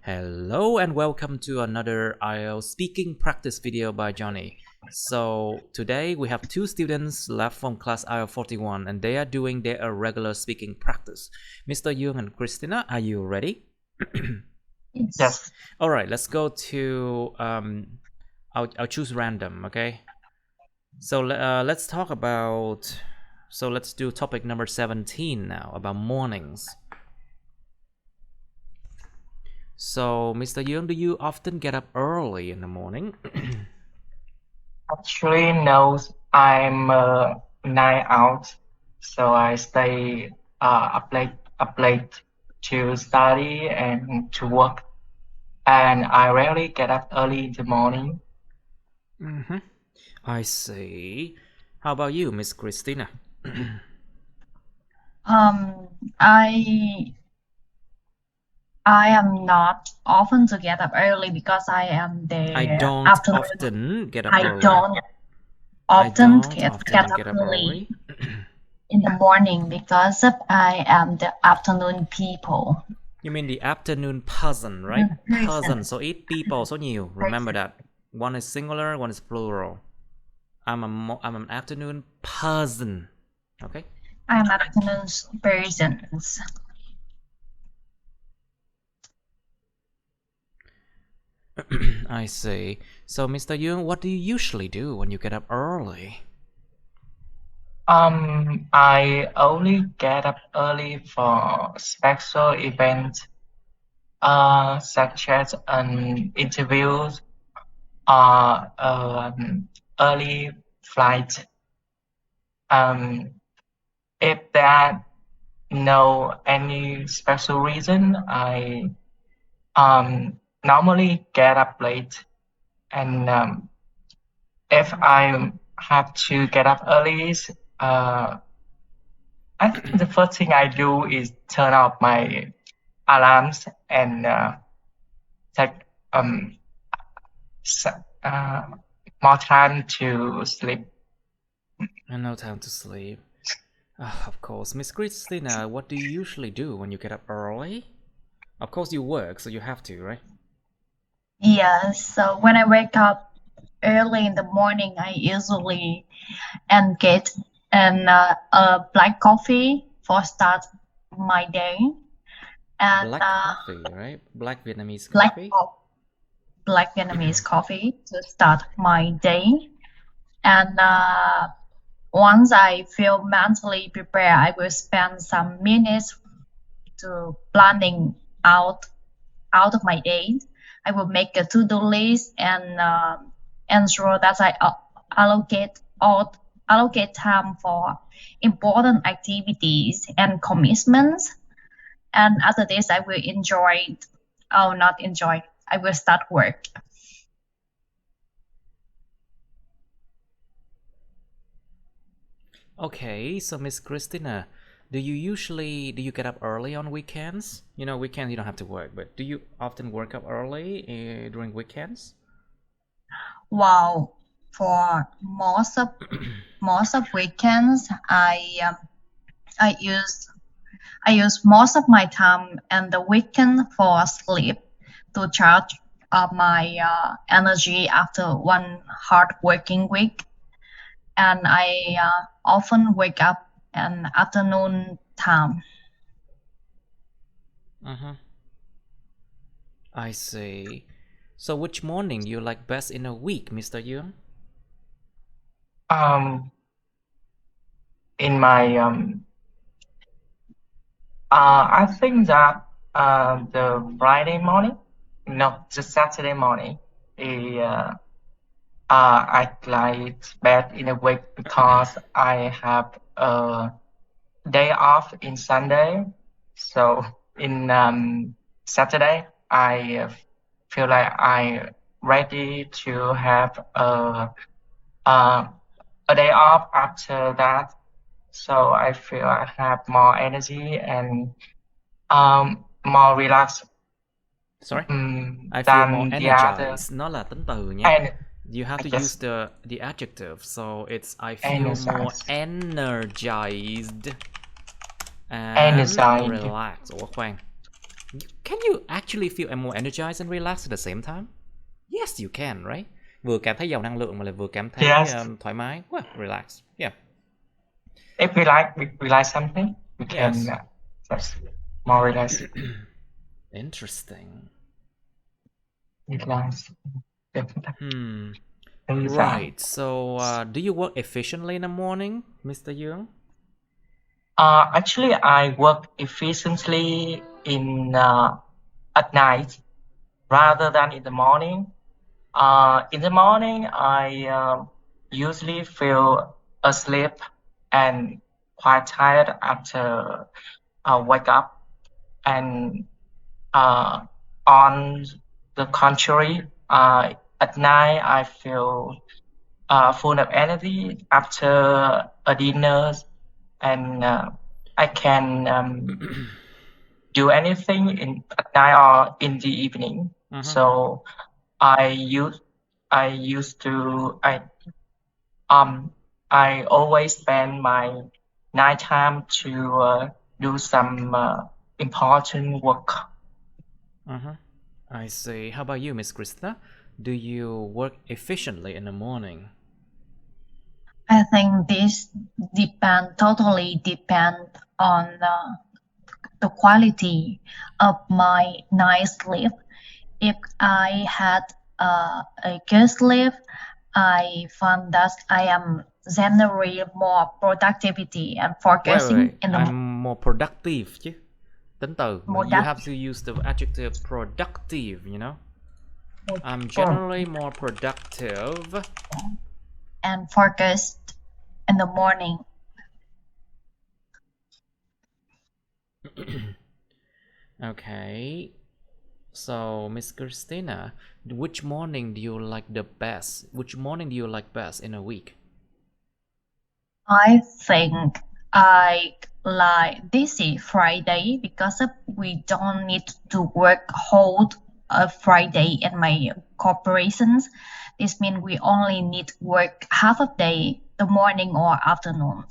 Hello and welcome to another IELTS speaking practice video by Johnny. So today we have two students left from class IELTS 41 and they are doing their regular speaking practice. Mr. Young and Christina, are you ready? Yes. All right, let's go to I'll choose random, okay? So let's talk about let's do topic number 17 now, about mornings. So, Mr. Young, do you often get up early in the morning? Actually, no, I'm a night out, so I stay up late to study and to work, and I rarely get up early in the morning. I see. How about you, Miss Christina? I am not often to get up early because I am the I don't afternoon. often get up I early. don't often get up early in the morning because I am the afternoon people. You mean the afternoon person, right? Person, so ít people, số nhiều. Remember that. One is singular, one is plural. I'm an afternoon person. Okay? I'm an afternoon person. I see. So, Mr. Young, what do you usually do when you get up early? I only get up early for special events, such as an interviews or early flight. If there no any special reason, I normally get up late, and if I have to get up early, I think the first thing I do is turn off my alarms and take more time to sleep. And no time to sleep. Of course. Miss Christina, what do you usually do when you get up early? Of course you work, so you have to, right? Yes, so when I wake up early in the morning, I usually get a black coffee for start my day. And black coffee, right? Black Vietnamese coffee? Black Vietnamese coffee to start my day. And once I feel mentally prepared, I will spend some minutes to planning out of my day. I will make a to-do list and ensure that I allocate time for important activities and commitments. And after this, I will I will start work. Okay, so Miss Christina, do you get up early on weekends? You know, weekends you don't have to work, but do you often work up early during weekends? Wow, for most of weekends, I use most of my time and the weekend for sleep to charge up my energy after one hard working week. And I often wake up in afternoon time. I see. So which morning you like best in a week, Mr. Young? In my I think that the Friday morning, no, the Saturday morning, I like best in a week because I have a day off in Sunday. So in Saturday, I feel like I ready to have a day off after that. So I feel I have more energy and more relaxed. Sorry? I feel more energized. Nó là tính từ nha. And you have to use the adjective. So it's I feel more energized and relaxed. Ủa khoan. Can you actually feel more energized and relaxed at the same time? Yes, you can, right? Vừa cảm thấy giàu năng lượng mà lại vừa cảm thấy thoải mái. Well, relax. Yeah. If we like something, we can just more relaxed. Interesting. Relax. Right. So, do you work efficiently in the morning, Mr. Young? Actually, I work efficiently at night rather than in the morning. In the morning, I usually feel asleep and quite tired after I wake up. And on the contrary, at night I feel full of energy after a dinner, and I can do anything at night or in the evening. So I always spend my night time to do some important work. I see. How about you, Miss Krista? Do you work efficiently in the morning? I think this totally depend on the quality of my night sleep. If I had a good sleep, I found that I am generally more productivity and focusing in the I'm more productive chứ. Tính từ. You have to use the adjective productive, you know? I'm generally more productive and focused in the morning. Okay. So, Miss Christina, which morning do you like the best? Which morning do you like best in a week? I think I like this is Friday because we don't need to work whole Friday in my corporations. This means we only need to work half a day, the morning or afternoon.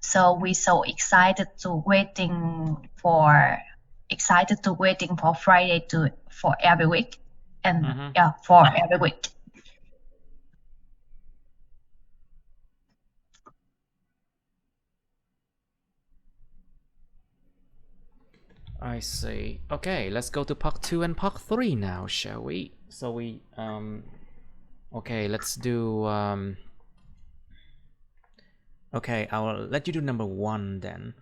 So we're so excited to waiting for Friday for every week, and for every week. I see. Okay, let's go to part 2 and part 3 now, shall we? So we okay, let's do okay, I'll let you do number 1 then.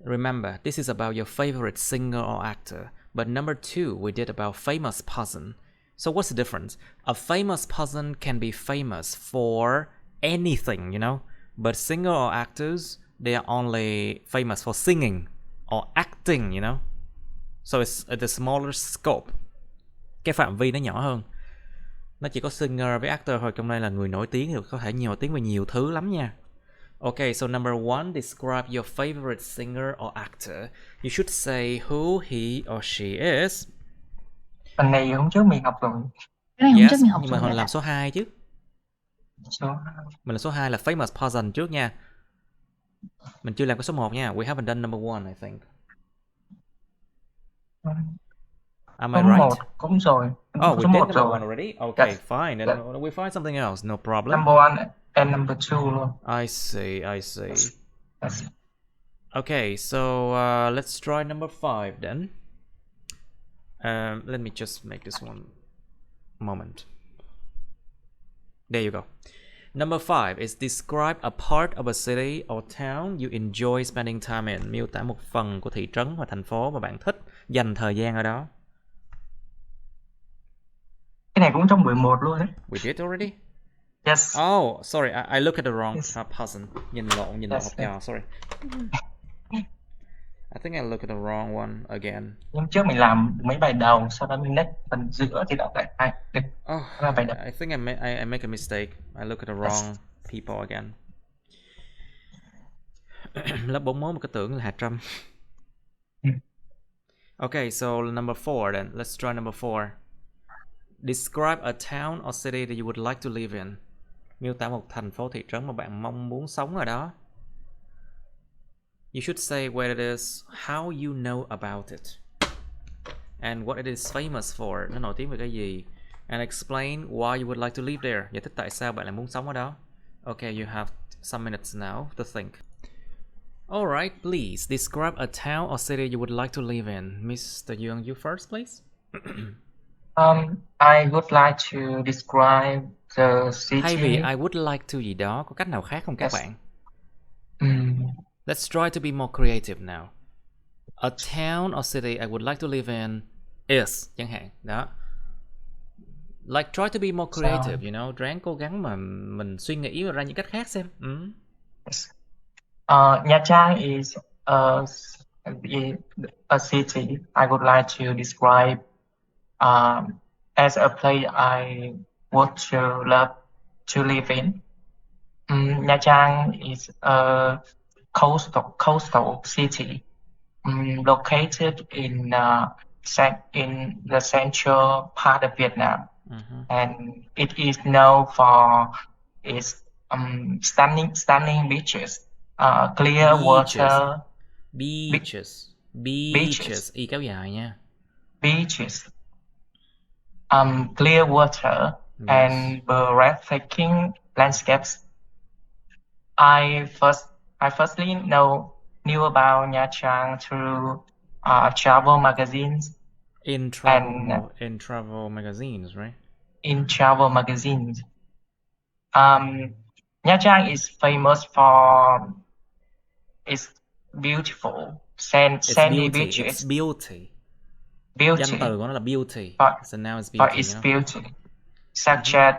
Remember, this is about your favorite singer or actor, but number 2 we did about famous person. So what's the difference? A famous person can be famous for anything, you know, but singer or actors, they are only famous for singing or acting, you know. So it's at the smaller scope. Cái phạm vi nó nhỏ hơn. Nó chỉ có singer với actor thôi, trong đây là người nổi tiếng thì có thể nổi tiếng về nhiều thứ lắm nha. Okay, so number 1, describe your favorite singer or actor. You should say who he or she is. Phần này hôm trước mình học rồi. Yes, nhưng mà mình làm số 2 chứ. Mình là số 2 là famous person trước nha. Mình chưa làm cái số 1 nha. We haven't done number 1, I think. Am I right? Cũng rồi. Oh, we did number 1 already? Okay, yes. Fine. Then we find something else. No problem. Number 1 and number 2 luôn. I see. Yes. Okay, so let's try number 5 then. Let me just make this one moment. There you go. Number 5 is describe a part of a city or town you enjoy spending time in. Miêu tả một phần của thị trấn hoặc thành phố mà bạn thích dành thời gian ở đó. Cái này cũng trong buổi 1 luôn đấy. We did already? Yes. Oh, sorry, I look at the wrong person. Nhìn lộn học trò, sorry. I think I look at the wrong one again. Nhưng trước mình làm mấy bài đầu, sau đó mình next phần giữa thì đọc lại bài đầu. I think I make a mistake. I look at the wrong people again. Lớp 41 mà cứ tưởng là Hà Trâm. Okay, so number 4 then. Let's try number 4. Describe a town or city that you would like to live in. Miêu tả một thành phố thị trấn mà bạn mong muốn sống ở đó. You should say where it is, how you know about it. and what it is famous for. Nó nổi tiếng về cái gì? And explain why you would like to live there. Giải thích tại sao bạn lại muốn sống ở đó. Okay, you have some minutes now to think. Alright, please describe a town or city you would like to live in. Mr. Young, you first, please. I would like to describe the city. Thay vì I would like to gì đó, có cách nào khác không các Yes. bạn? Um, Let's try to be more creative now. A town or city I would like to live in is, chẳng hạn, đó. Like try to be more creative, you know, ráng cố gắng mà mình suy nghĩ ra những cách khác xem. Yes. Nha Trang is a city I would like to describe as a place I would to love to live in. Nha Trang is a coastal city located in the central part of Vietnam, and it is known for its stunning beaches, clear water. Beaches. Y kéo dài nha. Beaches, clear water, Yes. and breathtaking landscapes. I firstly knew about Nha Trang through travel magazines. In travel magazines, right? In travel magazines. Nha Trang is famous for its beautiful sandy beaches. It's beauty. Beauty. Danh từ của nó là beauty. So now it's For beauty. its You know? beauty, such as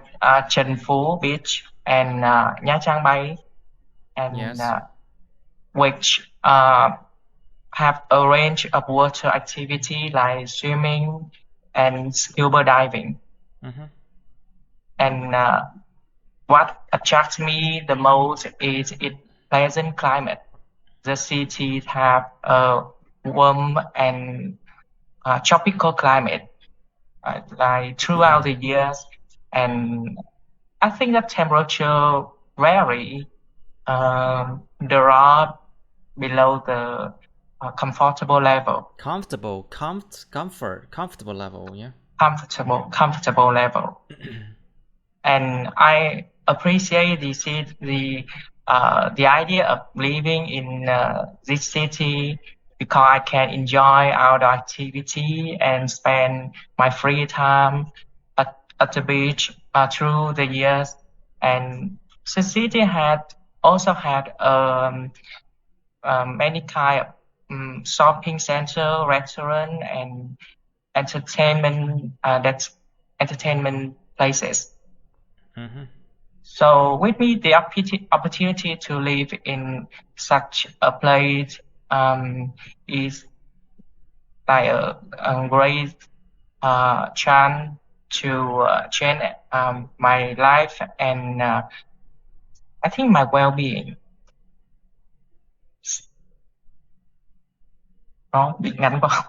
Trần Phú Beach and Nha Trang Bay, and Yes. which have a range of water activity like swimming and scuba diving. And what attracts me the most is its pleasant climate. The city have a warm and tropical climate like throughout the years, and I think that temperature vary. There are below the comfortable level. Comfortable level, yeah. Comfortable level. And I appreciate the idea of living in this city because I can enjoy outdoor activity and spend my free time at the beach through the years. And the city also had many kind of shopping center, restaurant, and entertainment places. So with me, the opportunity to live in such a place is like a great chance to change my life and I think my well-being. Nó bị ngắn quá.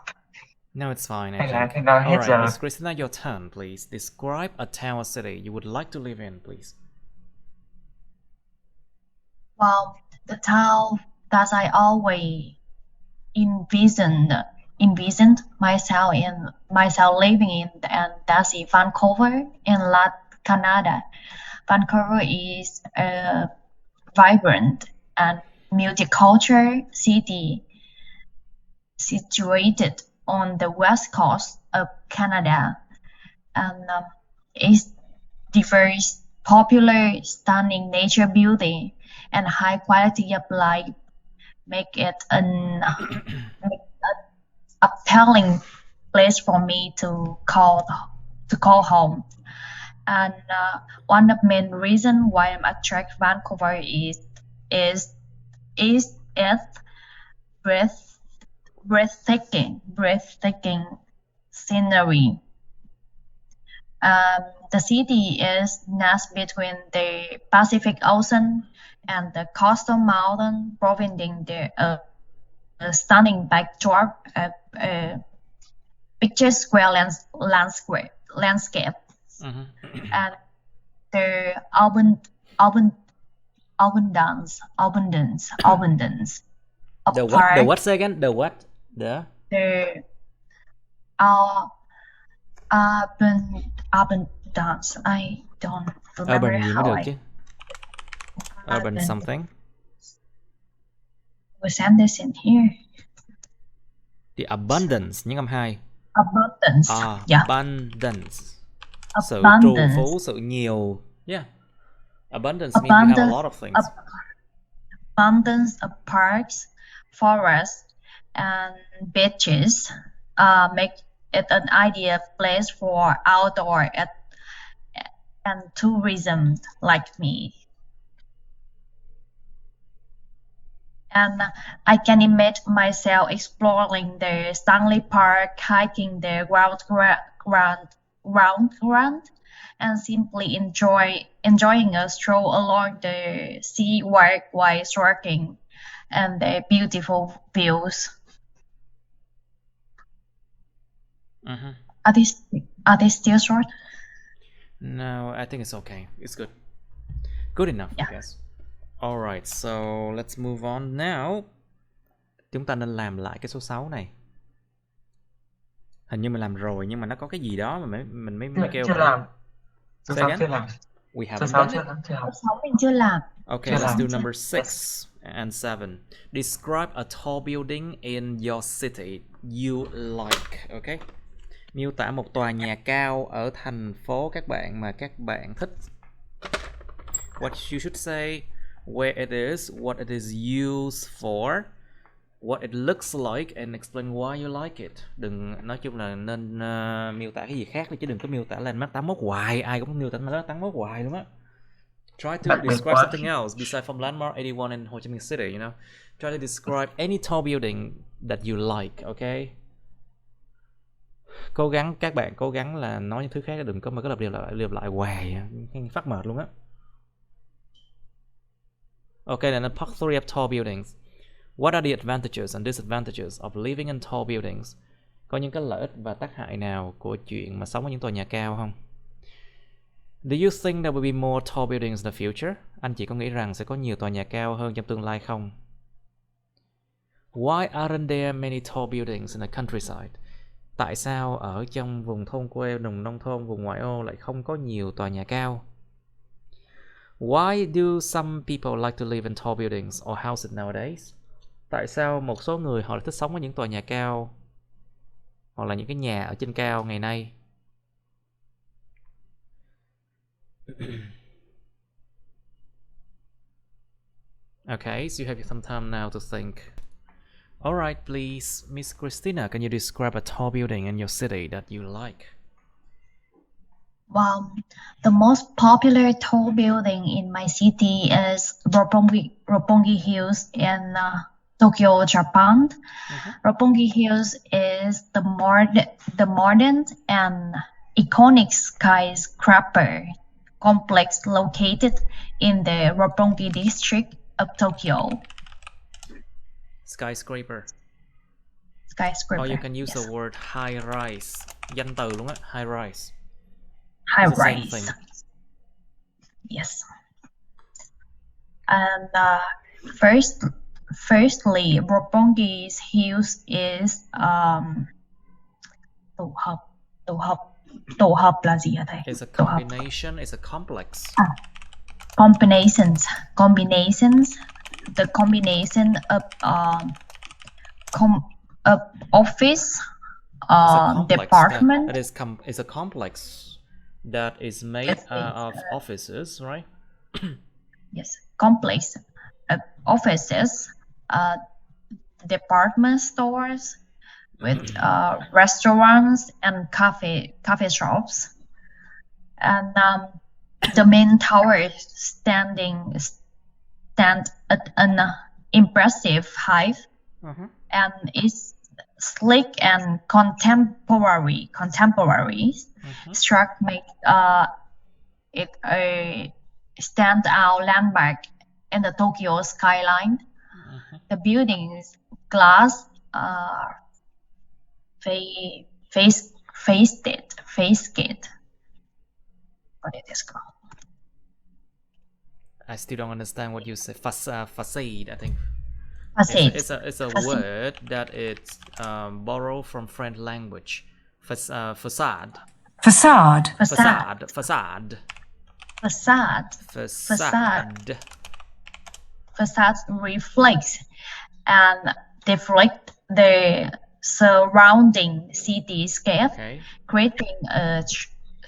No, it's fine, I Hay là think. hết Alright, giờ. Miss Christina, your turn, please. Describe a town or city you would like to live in, please. Well, the town that I always envisioned myself living in, and that's in Vancouver in Canada. Vancouver is a vibrant and multicultural city situated on the west coast of Canada, and its diverse, popular, stunning nature beauty and high quality of life make it an appealing place for me to call home. And one of the main reasons why I'm attracted to Vancouver is its breathtaking scenery. The city is nestled between the Pacific Ocean and the coastal mountain, providing a stunning backdrop of picturesque landscape. And the abundance of The what? The what? Say again? The what? the Abundance. I don't remember Urban gì mới how được I chứ. Urban something. will send this in here. The abundance, nhấn âm 2. Abundance. Yeah. Abundance. Sự trù Abundance. phú, sự nhiều. Yeah. Abundance means you have a lot of things. Abundance of parks, forests, and beaches make it an ideal place for outdoor and tourism like me. And I can imagine myself exploring the Stanley Park, hiking the ground, and simply enjoying a stroll along the sea while snorkeling and the beautiful views. Are they still short? No, I think it's okay. It's good. Good enough, I guess. Alright, so let's move on now. Chúng ta nên làm lại cái số 6 này. Hình như mình làm rồi nhưng mà nó có cái gì đó mà mình mới kêu. Chưa làm. Số 6 again? chưa làm. We Số haven't 6 done it. Số 6 mình chưa làm. Okay, let's do number 6 and 7. Describe a tall building in your city you like. Okay. Miêu tả một tòa nhà cao ở thành phố các bạn mà các bạn thích. What you should say, where it is, what it is used for, what it looks like, and explain why you like it. Đừng, nói chung là nên miêu tả cái gì khác đi chứ đừng có miêu tả lên mắt 81 hoài. Ai cũng miêu tả lên mắt 81 hoài luôn á. Try to describe something else besides from landmark 81 in Ho Chi Minh City, you know. Try to describe any tall building that you like, okay? Cố gắng, các bạn cố gắng là nói những thứ khác, đừng có mà có lặp lại hoài, phát mệt luôn á. Okay, then part 3 of tall buildings. What are the advantages and disadvantages of living in tall buildings? Có những cái lợi ích và tác hại nào của chuyện mà sống ở những tòa nhà cao không? Do you think there will be more tall buildings in the future? Anh chị có nghĩ rằng sẽ có nhiều tòa nhà cao hơn trong tương lai không? Why aren't there many tall buildings in the countryside? Tại sao ở trong vùng thôn quê, vùng nông thôn, vùng ngoại ô lại không có nhiều tòa nhà cao? Why do some people like to live in tall buildings or houses nowadays? Tại sao một số người họ thích sống ở những tòa nhà cao hoặc là những cái nhà ở trên cao ngày nay? Okay, so you have some time now to think. Alright, please, Miss Christina, can you describe a tall building in your city that you like? Well, the most popular tall building in my city is Roppongi Hills in Tokyo, Japan. Roppongi Hills is the modern and iconic skyscraper complex located in the Roppongi district of Tokyo. Skyscraper. Skyscraper. Or you can use the word high rise. Danh từ luôn á, high rise. High It's the rise. same thing. Yes. And firstly, Roppongi's Hills is tổ hợp là gì hả thầy? It's a combination, it's a complex. Combinations. The combination of office, department. It's a complex that is made of offices, right? Yes, complex offices, department stores with restaurants and cafe shops, and the main tower stand at an impressive height, and is sleek and contemporary. Struck make it a standout landmark in the Tokyo skyline. The building's glass facade. What it is called? I still don't understand what you say. Facade, I think. Facade. It's a word that it's borrowed from French language. Facade. Facade. Facade. Facade. Facade. Facade. Facades reflect and deflect the surrounding cityscape, Okay. creating a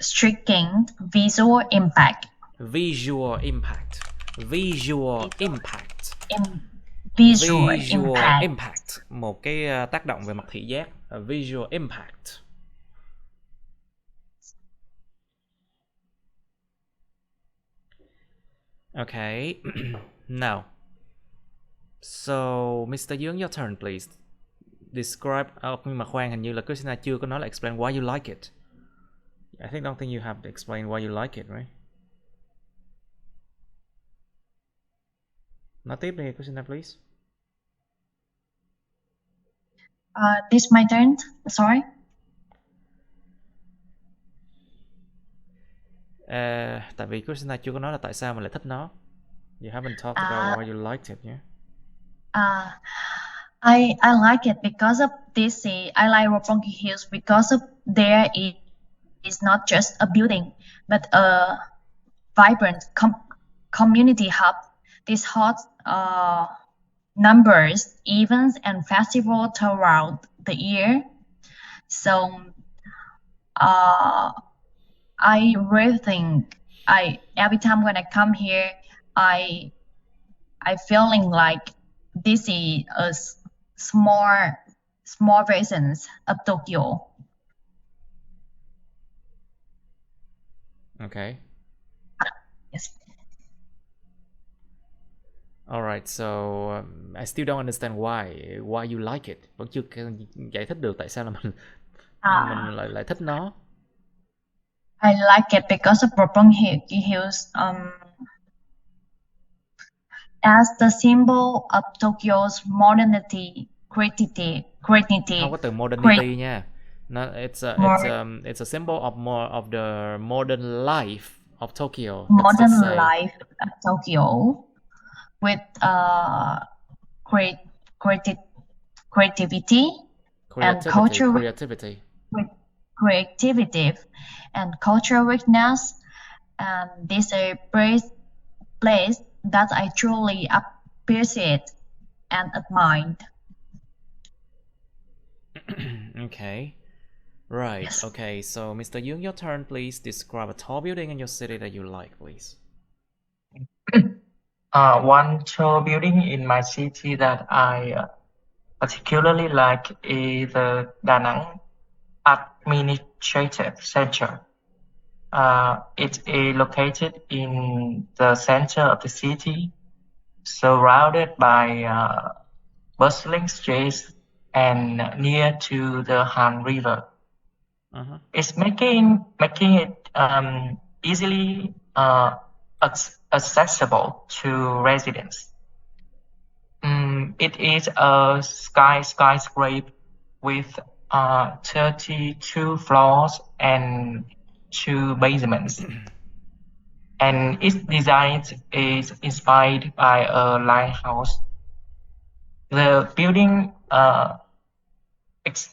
striking visual impact. Visual impact. Visual impact. Visual Visual impact. impact. Một cái tác động về mặt thị giác. A visual impact. Okay. Now. So, Mr. Young, your turn, please. Describe. Nhưng mà khoan, hình như là Christina chưa có nói là explain why you like it. I don't think you have to explain why you like it, right? Nói tiếp đi, Christina, please. This my turn. Sorry. Tại vì Christina chưa có nói là tại sao mà lại thích nó. You haven't talked about why you liked it, yeah? I like it because of this. I like Roppongi Hills because of there is not just a building, but a vibrant community hub. This hosts numbers, events, and festivals throughout the year. So I really think every time when I come here, I feeling like this is a small versions of Tokyo. Okay. Yes. Alright, so I still don't understand why you like it. Vẫn chưa giải thích được tại sao là mình lại thích nó. I like it because of Roppongi Hills as the symbol of Tokyo's modernity, creativity. Không có từ modernity nha. No, it's a symbol of the modern life of Tokyo. Modern life of Tokyo with creativity and culture. Creativity and cultural richness, and this is a place that I truly appreciate and admire. Okay. Right. Yes. Okay. So, Mr. Young, your turn, please. Describe a tall building in your city that you like, please. One tall building in my city that I particularly like is the Da Nang Administrative Center. It is located in the center of the city, surrounded by bustling streets and near to the Han River. It's making it easily accessible to residents. It is a skyscraper with 32 floors and 2 basements, and its design is inspired by a lighthouse. The building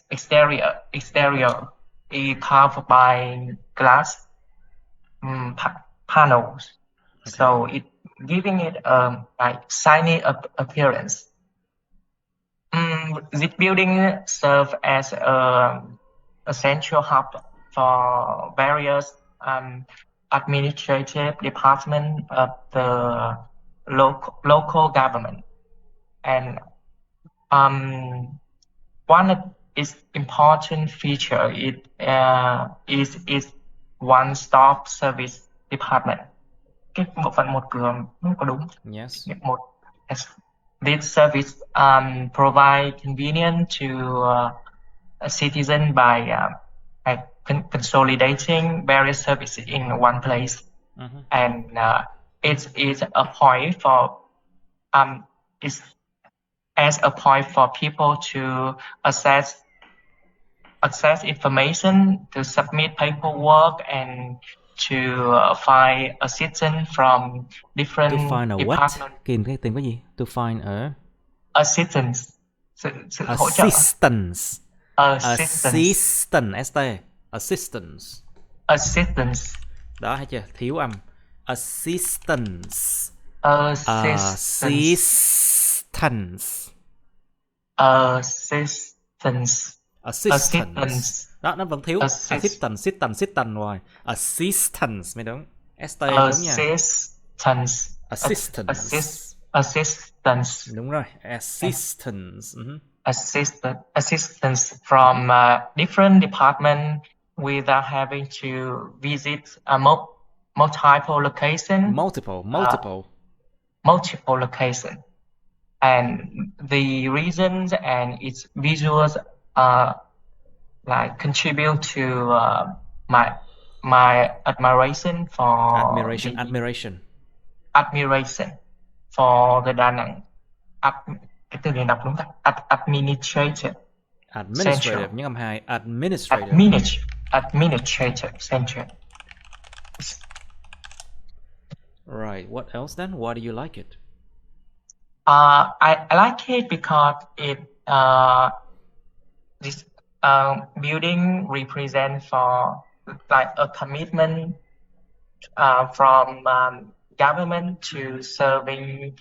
exterior is carved by glass panels, okay. So it giving it like shiny appearance. This building serves as a central hub for various administrative departments of the local government, and one of its important feature is its one-stop service department. Cái bộ phận một cửa có đúng? Yes. Yes. This service provide convenience to a citizen by consolidating various services in one place, and it is a point for as a point for people to access information, to submit paperwork, and to find assistance from different departments. Tìm cái gì? To find a assistance. Assistance. assistance, assistance. assistance, Đó, thấy chưa? Thiếu âm. Assistance. assistance, Assistance. assistance, Đó, nó vẫn thiếu. Assistance rồi. Assistance mới đúng. ST đúng nha. assistance, Đúng rồi. Assistance. assistance from different department without having to visit a multiple location. Multiple location, and the reasons and its visuals like contribute to my admiration for admiration for the Đà Nẵng cái từ này đọc đúng không? Administrative nhưng âm 2. Administrative center. Right, what else then? Why do you like it? I like it because it this building represents for like a commitment from government to serving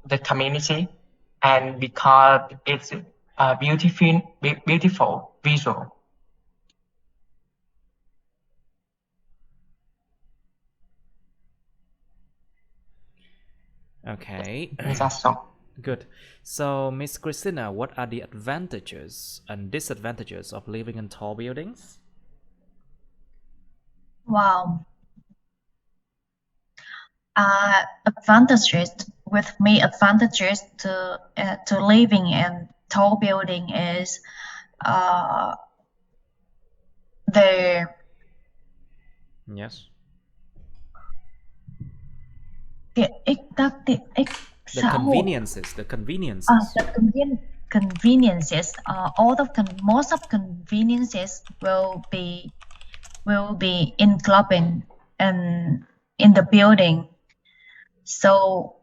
the community, and because it's a beautiful visual. Okay. That's all. Good. So, Miss Christina, what are the advantages and disadvantages of living in tall buildings? Wow. Advantages to living in tall building is the yes the conveniences. Conveniences. Most of conveniences will be included in the building. So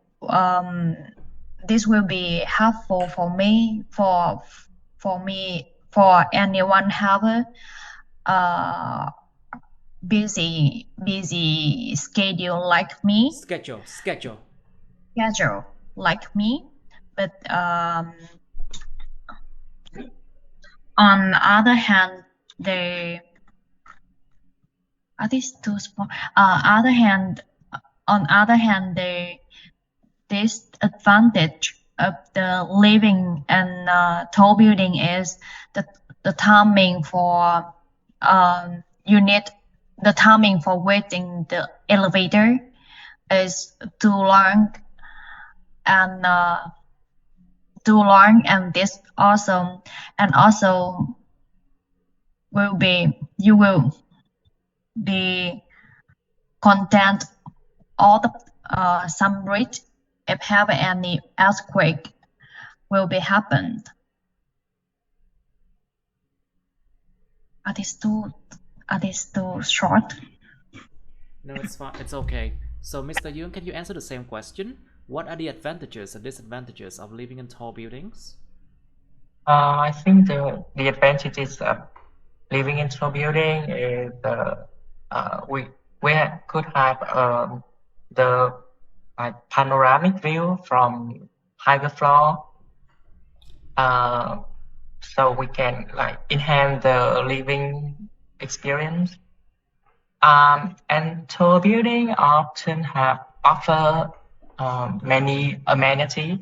this will be helpful for me for anyone have a busy schedule like me. Schedule like me, but on the other hand, they are these too small. On the other hand, this advantage of the living in tall building is the timing for you need the timing for waiting the elevator is too long, and this also you will be content all the some rich if have any earthquake will be happened. Are these too short? No, it's fine. It's okay. So, Mr. Yoon, can you answer the same question? What are the advantages and disadvantages of living in tall buildings? I think the advantages of living in tall building is we could have the panoramic view from higher floor, so we can enhance the living experience. And tall building often offer many amenities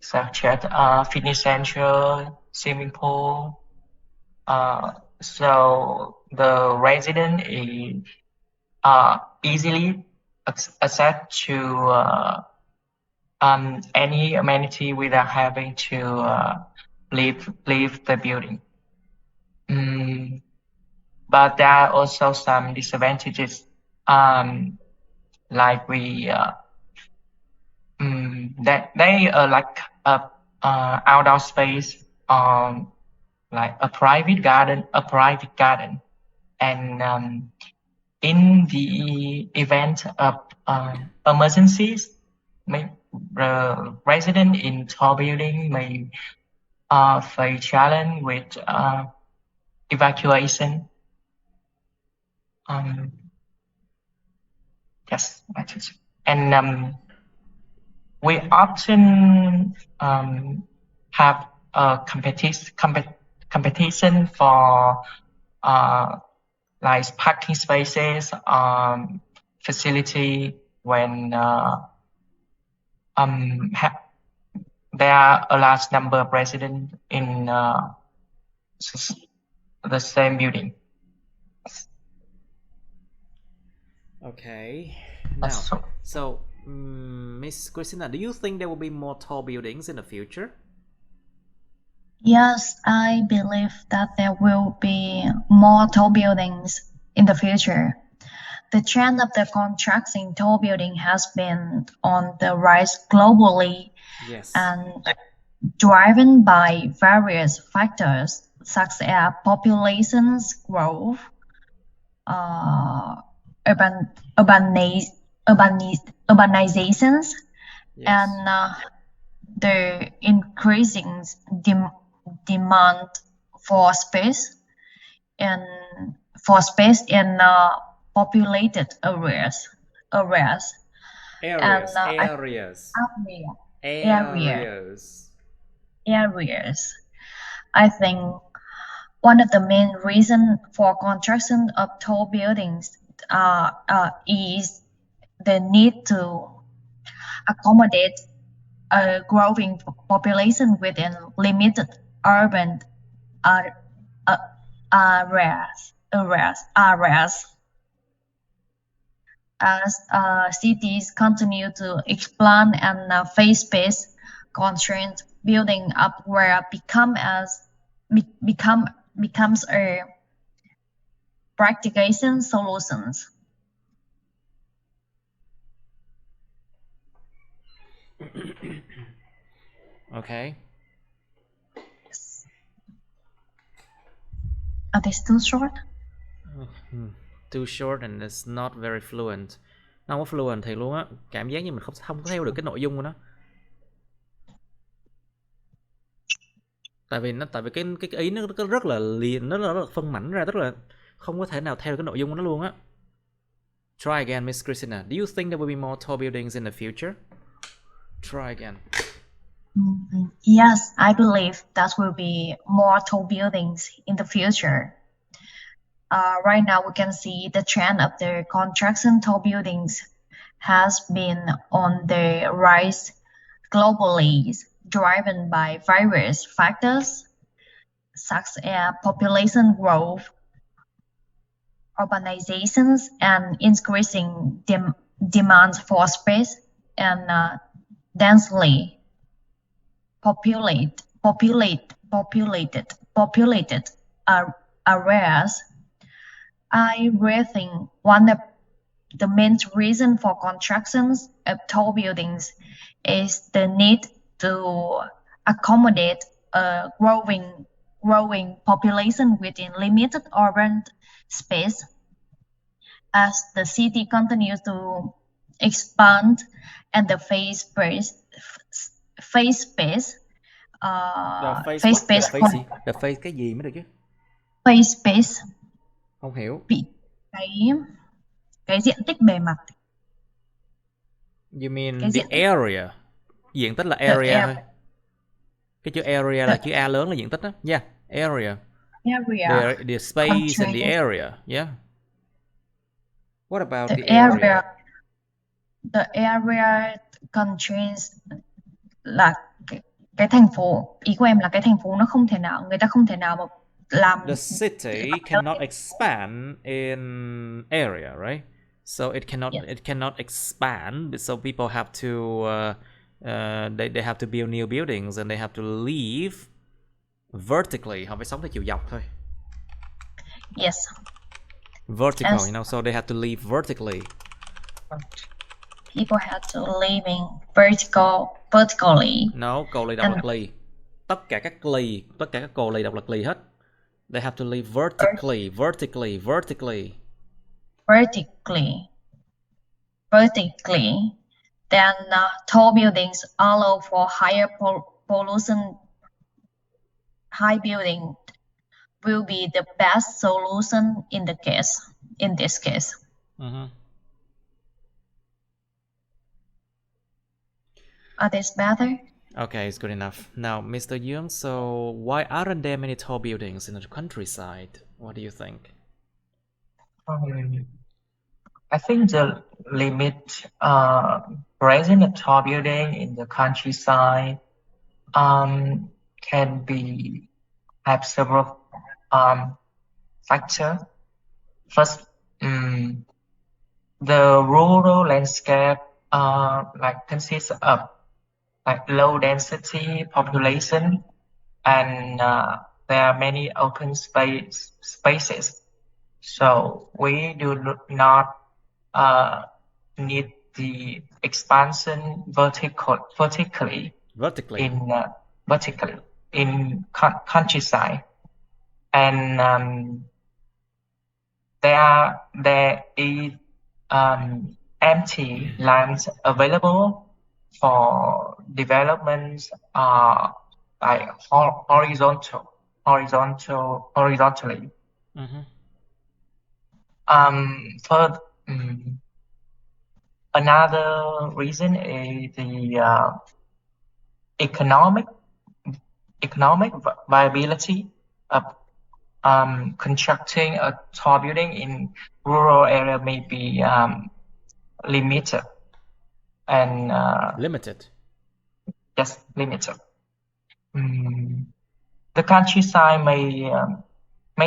such as fitness center, swimming pool. So the resident is easily access to any amenity without having to leave the building. But there are also some disadvantages, like that they like outdoor space, like a private garden, and in the event of emergencies, the resident in tall building may face challenge with evacuation. Yes, that's it. And we often have a competition for like parking spaces, facility when there are a large number of residents in the same building. Okay. Now, so Miss Christina, do you think there will be more tall buildings in the future? Yes, I believe that there will be more tall buildings in the future. The trend of the constructing tall building has been on the rise globally. Yes. And driven by various factors such as population growth, urbanizations, Yes. and the increasing demand for space in populated areas. I think one of the main reasons for construction of tall buildings is the need to accommodate a growing population within limited urban areas. As cities continue to expand and face space constraints, building up where becomes a practication solutions. Okay. Are they still short? Too short and it's not very fluent. Nó không có fluent thì luôn á, cảm giác như mình không có theo được cái nội dung của nó. Tại vì cái ý nó rất là liền, nó rất là phân mảnh ra, tức là không có thể nào theo được cái nội dung của nó luôn á. Try again, Miss Christina. Do you think there will be more tall buildings in the future? Try again. Yes, I believe that will be more tall buildings in the future. Right now, we can see the trend of the construction tall buildings has been on the rise globally, driven by various factors such as population growth, urbanizations, and increasing demand for space and densely populated areas. I really think one of the main reasons for constructions of tall buildings is the need to accommodate a growing population within limited urban space. As the city continues to expand and the face space cái gì mới được chứ? Face space. Không hiểu. Cái diện tích bề mặt. You mean the area? Diện tích là area thôi. Cái chữ area là chữ A lớn là diện tích đó. Yeah, area. The space in the area. Yeah. What about the area? The area contains là cái thành phố. Ý của em là cái thành phố nó không thể nào, người ta không thể nào mà làm. The city cannot expand in area, right? So it cannot expand. So people have to they have to build new buildings and they have to live vertically. Họ phải sống theo chiều dọc thôi. Yes. Vertical, you know, so they have to live vertically. People have to living vertically. No, cồ lì đọc là lì. Tất cả các cồ lì đọc là lì hết. They have to live vertically. Then tall buildings allow for higher pollution high building will be the best solution in this case. Are this better? Okay, it's good enough. Now, Mr. Young, so why aren't there many tall buildings in the countryside? What do you think? I think the limit raising a tall building in the countryside can have several factors. First, the rural landscape consists of low density population, and there are many open spaces. So we do not need the expansion vertically in countryside, and there is empty lands available for developments like horizontally. Another reason is the economic viability of constructing a tall building in rural area may be limited and limited. Yes, limited. The countryside may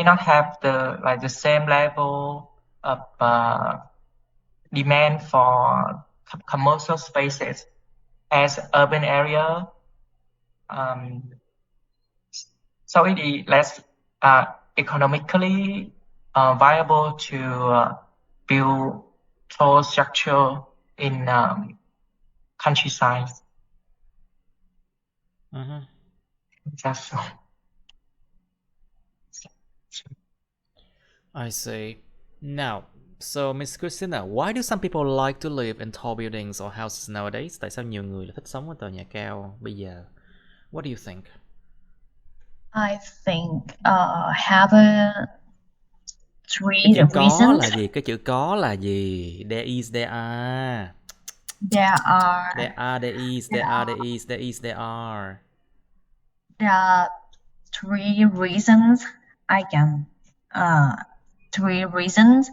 not have the same level of demand for commercial spaces as urban area. So it is less economically viable to build tall structure in countryside. That's so. I see. Now, so Miss Christina, why do some people like to live in tall buildings or houses nowadays? Tại sao nhiều người thích sống ở tòa nhà cao bây giờ? What do you think? I think have three Cái chữ reasons. có là gì? Cái chữ có là gì? There is, there are. There are. There are, there is, there are, there is, there is, there are. There are three reasons I can. Three reasons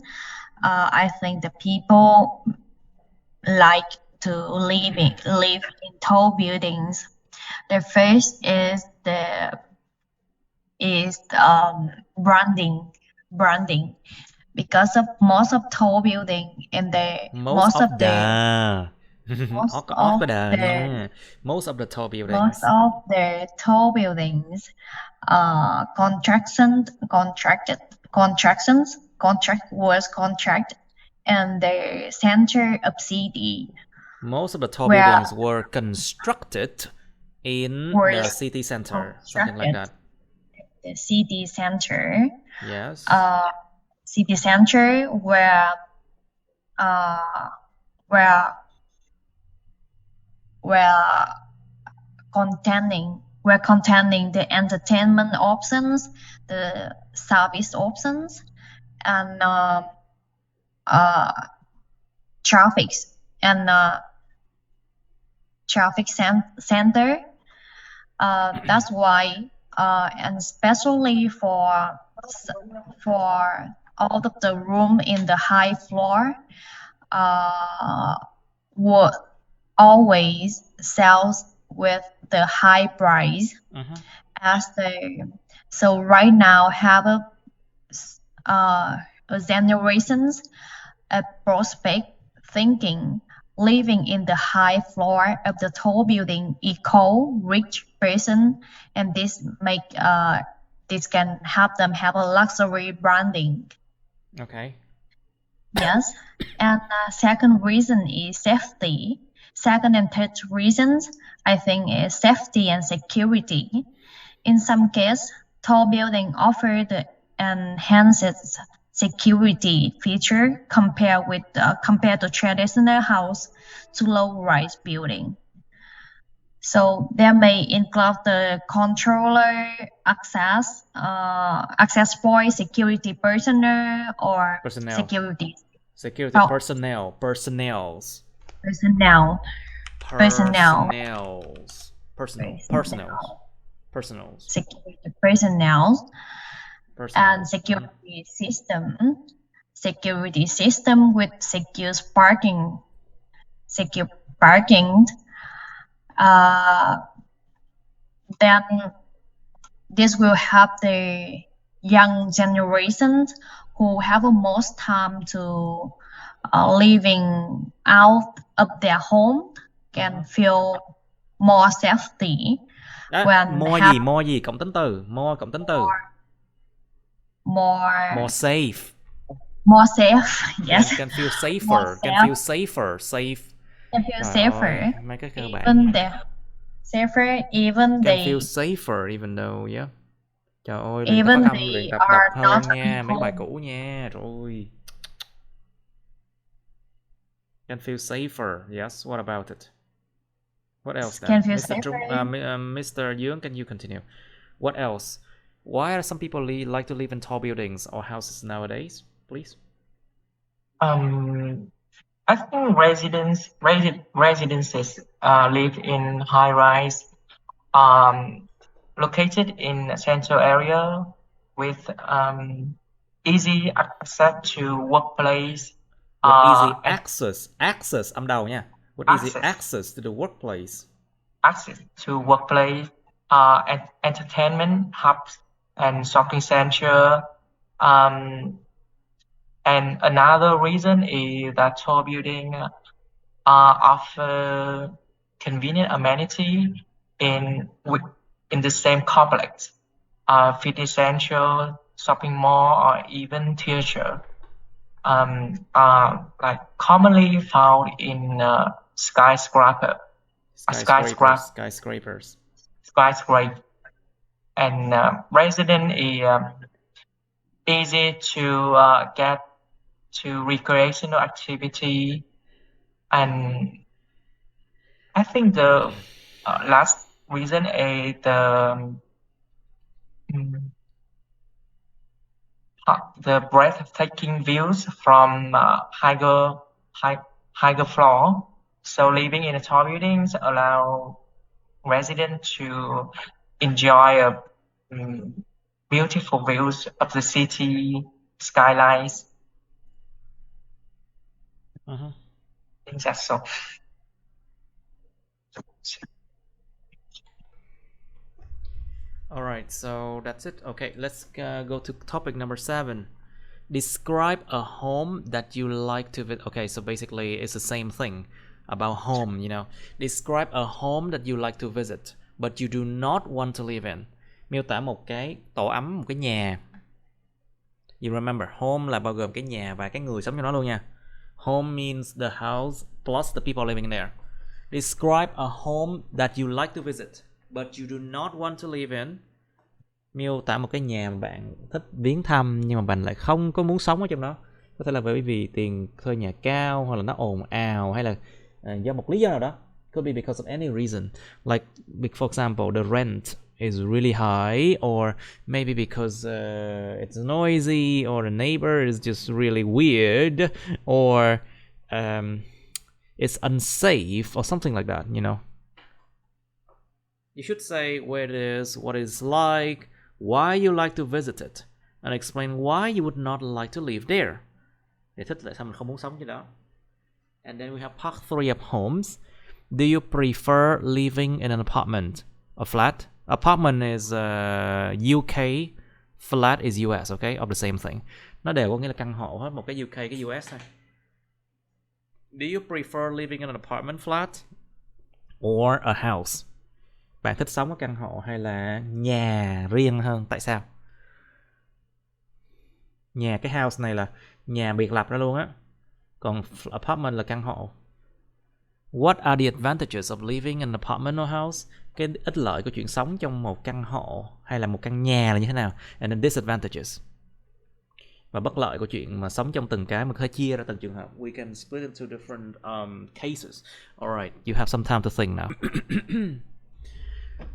I think the people like to live in tall buildings. The first is branding, because of most of tall building and most of the tall buildings. Most of the tall buildings contract and the center of city. Most of the tall buildings were constructed in the city center, something like that. The city center. Yes. City center where containing the entertainment options, the service options, and traffic center. That's why, and especially for all of the room in the high floor, would always sells with the high price. So right now have a generations a prospect thinking living in the high floor of the tall building equal rich person, and this can help them have a luxury branding. Okay. Yes, and second reason is safety. Second and third reasons I think is safety and security. In some cases, tall building offer the enhanced security feature compared to traditional house to low-rise building. So they may include the controller, access point, security personnel, or security personnel. Security personnel, and security system with secure parking. Then this will help the young generations who have most time to living out of their home can feel more safety when more cộng tính từ more safe. Yes, can feel safer. Mấy cái cơ bản even can they feel safer even though trời ơi even phát âm they luyện tập are đọc hơn not nha, mấy bài cũ nha, trời ơi. Can feel safer. Yes, what about it? What else then? Can feel Mr. safer. Mr. Young, can you continue? What else? Why are some people like to live in tall buildings or houses nowadays? Please. I think residences live in high-rise, located in a central area with easy access to workplace. With easy access âm đầu nha. With easy access to the workplace. Access to workplace, entertainment hubs, and shopping center. And another reason is that tall buildings offer convenient amenity in the same complex, fitness center, shopping mall, or even theater. Like commonly found in skyscrapers. And resident is easy to get to recreational activity, and I think the last reason is the breathtaking views from higher floor. So living in a tall buildings allow residents to enjoy beautiful views of the city skylines. I think that's so. All right, so that's it. Okay, let's go to topic number 7. Describe a home that you like to visit. Okay, so basically it's the same thing about home, Describe a home that you like to visit but you do not want to live in. Miêu tả một cái tổ ấm, một cái nhà. You remember, home là bao gồm cái nhà và cái người sống trong nó luôn nha. Home means the house plus the people living there. Describe a home that you like to visit but you do not want to live in. Miêu tả một cái nhà mà bạn thích viếng thăm nhưng mà bạn lại không có muốn sống ở trong đó. Có thể là bởi vì tiền thuê nhà cao, hoặc là nó ồn ào, hay là do một lý do nào đó. Could be because of any reason. Like, for example, the rent is really high, or maybe because it's noisy, or the neighbor is just really weird, or it's unsafe, or something like that, You should say where it is, what it's like, why you like to visit it, and explain why you would not like to live there. Giải thích tại sao mình không muốn sống trên đó. And then we have part 3 of homes. Do you prefer living in an apartment or flat? Apartment is UK, flat is US, okay? Of the same thing. Nó đều có nghĩa là căn hộ hết, một cái UK, cái US thôi. Do you prefer living in an apartment flat or a house? Bạn thích sống ở căn hộ hay là nhà riêng hơn? Tại sao? Nhà, cái house này là nhà biệt lập ra luôn á. Còn apartment là căn hộ. What are the advantages of living in an apartment or house? Cái ích lợi của chuyện sống trong một căn hộ hay là một căn nhà là như thế nào? And then disadvantages. và bất lợi của chuyện mà sống trong từng cái, mà có thể chia ra từng trường hợp. We can split into different cases. Alright, you have some time to think now.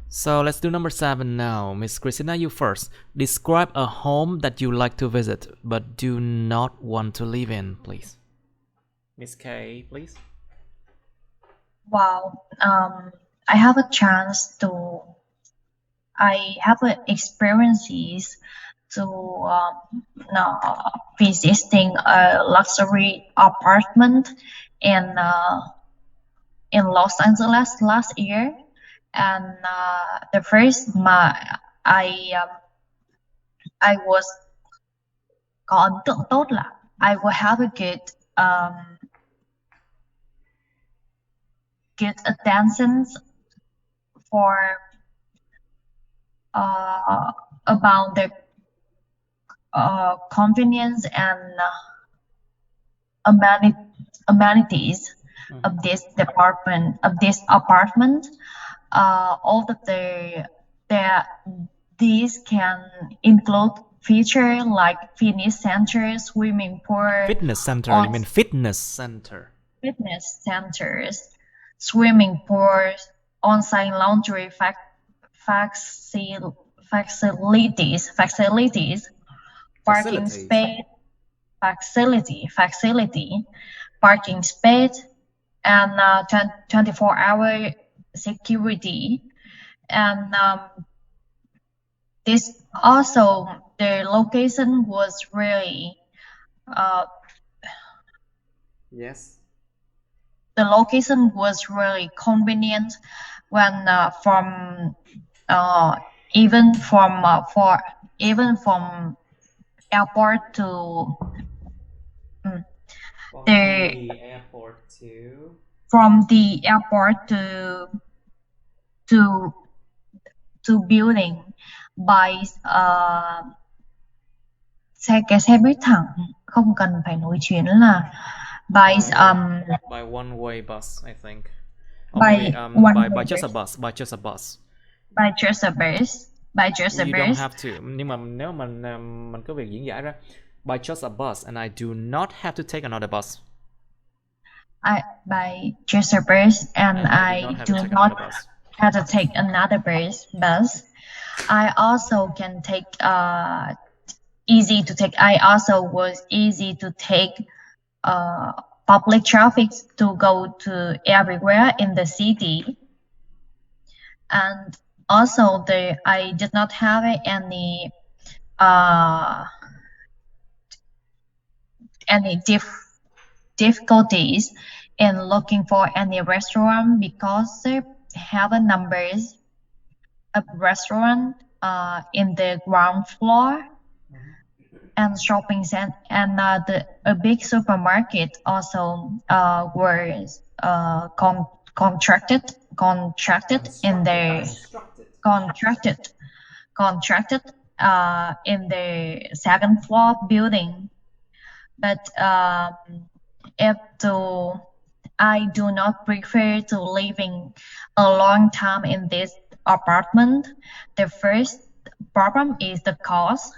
So let's do number 7 now. Miss Christina, you first. Describe a home that you like to visit but do not want to live in, please. Miss K, please. Wow. I have a chance to. I have experiences to visiting a luxury apartment in Los Angeles last year, and the first I was có ấn tượng tốt là I will have a good attention for about the convenience and amenities of this apartment. All of these can include features like fitness center, swimming pool. Fitness center, you mean fitness center? Fitness centers, swimming pools, on-site laundry facilities, parking space, parking space, and 24-hour security. And this also, the location was really yes. The location was really convenient when even from airport to from the airport to building by xe buýt thẳng, không cần phải nối chuyến là by one way bus, I think. By just a bus. By just a bus. You don't have to. Nhưng mà nếu mình có việc diễn giải ra, by just a bus, and I do not have to take another bus. By just a bus, and I do not have to take another bus. I also can take easy to take. I also was easy to take public traffic to go to everywhere in the city. And also I did not have any difficulties in looking for any restaurant, because they have a numbers of restaurant in the ground floor, and shopping center, and a big supermarket also was contracted in the in the second floor building. But I do not prefer to living a long time in this apartment. The first problem is the cost.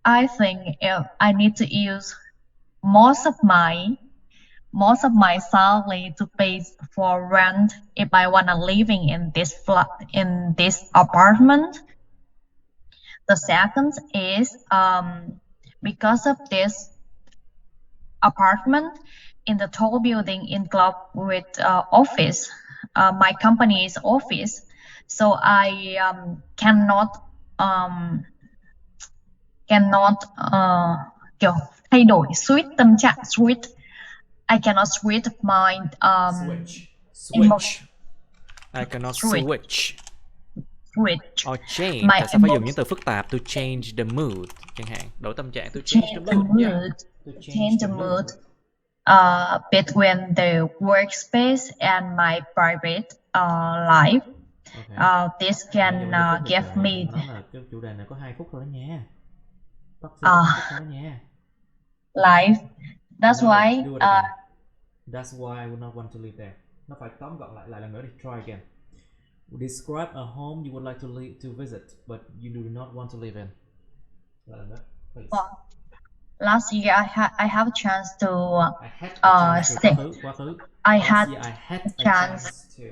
I think if I need to use most of my salary to pay for rent if I want to living in this apartment. The second is because of this apartment in the tall building in club with office, my company's office, so I cannot kiểu thay đổi switch tâm trạng I cannot switch my switch. I cannot switch or change. Tại sao phải dùng những từ phức tạp? To change the mood chẳng hạn, đổi tâm trạng. To change the mood. Yeah. To change the mood between the workspace and my private life. Okay. This can give me. Chủ đề này có 2 phút thôi đó nha. Life. That's why. That's why I would not want to live there. Nó phải tóm gọn lại lần nữa đi. Try again. Describe a home you would like to visit, but you do not want to live in. Lại lần nữa. please. Well, last year I have a chance to I had a chance to stay. quá khứ. I Last had year I had a a chance. chance to.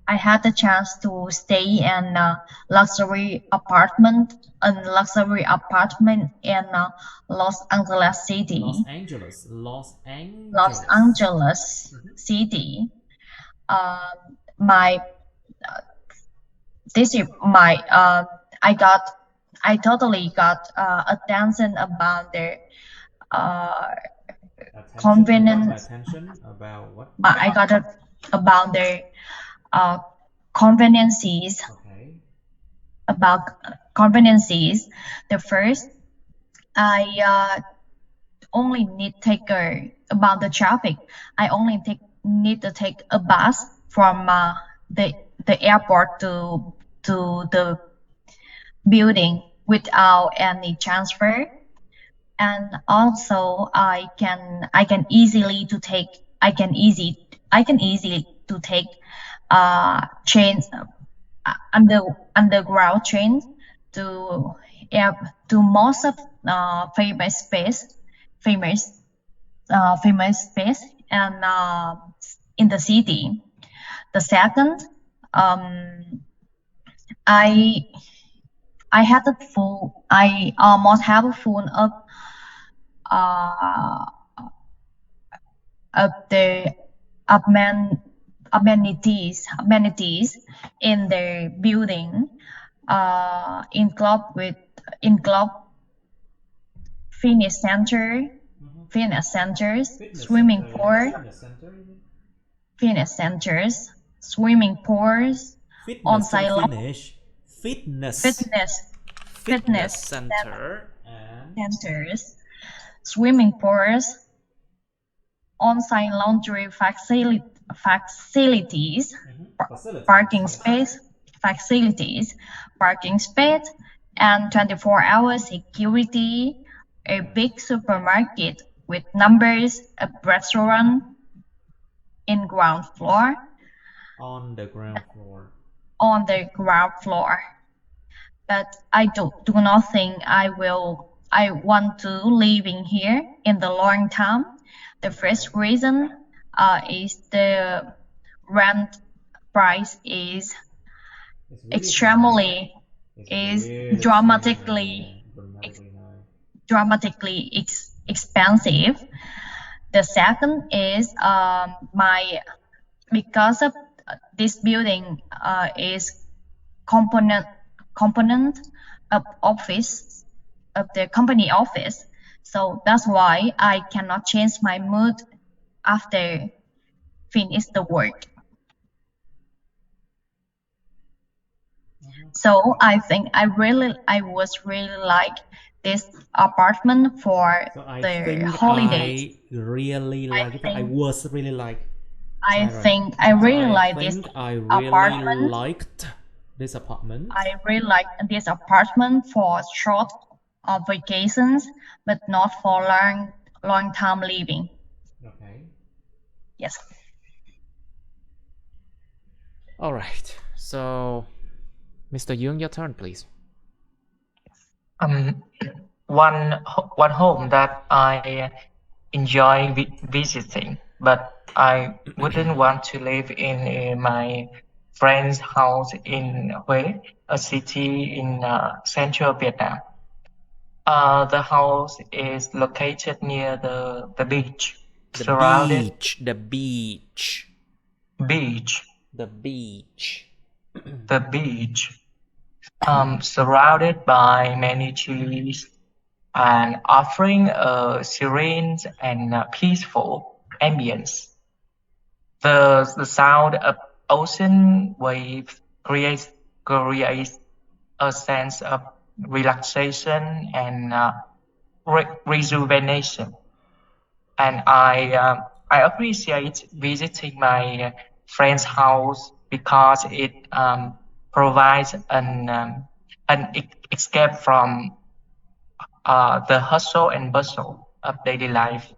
I had the chance to stay in a luxury apartment in Los Angeles City. Los Angeles. Los Angeles City. This is my I totally got attention about the convenience. Attention about what? But I got about the conveniences. Okay. About conveniences. The first, I only need about the traffic. I only need to take a bus from the airport to the building without any transfer, and also I can easily to take trains, underground trains to most of famous space and in the city. The second, I almost have a full of the amenities in the building, include fitness centers, swimming pools, on-site fitness center centers, swimming pools, on-site laundry facilities, parking space, and 24-hour security, a big supermarket with numbers of restaurants on the ground floor. But I do not think I want to live in here in the long term. The first reason is the rent price is dramatically expensive. The second is because of this building is component of the company office, so that's why I cannot change my mood after finish the work. So I think I was really like this apartment for the holidays. I really like this apartment. I really like this apartment for short vacations, but not for long term living. Okay. Yes. All right. So, Mr. Young, your turn, please. One home that I enjoy visiting, but I wouldn't want to live in my friend's house in Hue, a city in central Vietnam. The house is located near the beach. The beach. Surrounded by many trees and offering a serene and peaceful ambience. The sound of ocean waves creates a sense of relaxation and rejuvenation. And I appreciate visiting my friend's house because it provides an escape from the hustle and bustle of daily life.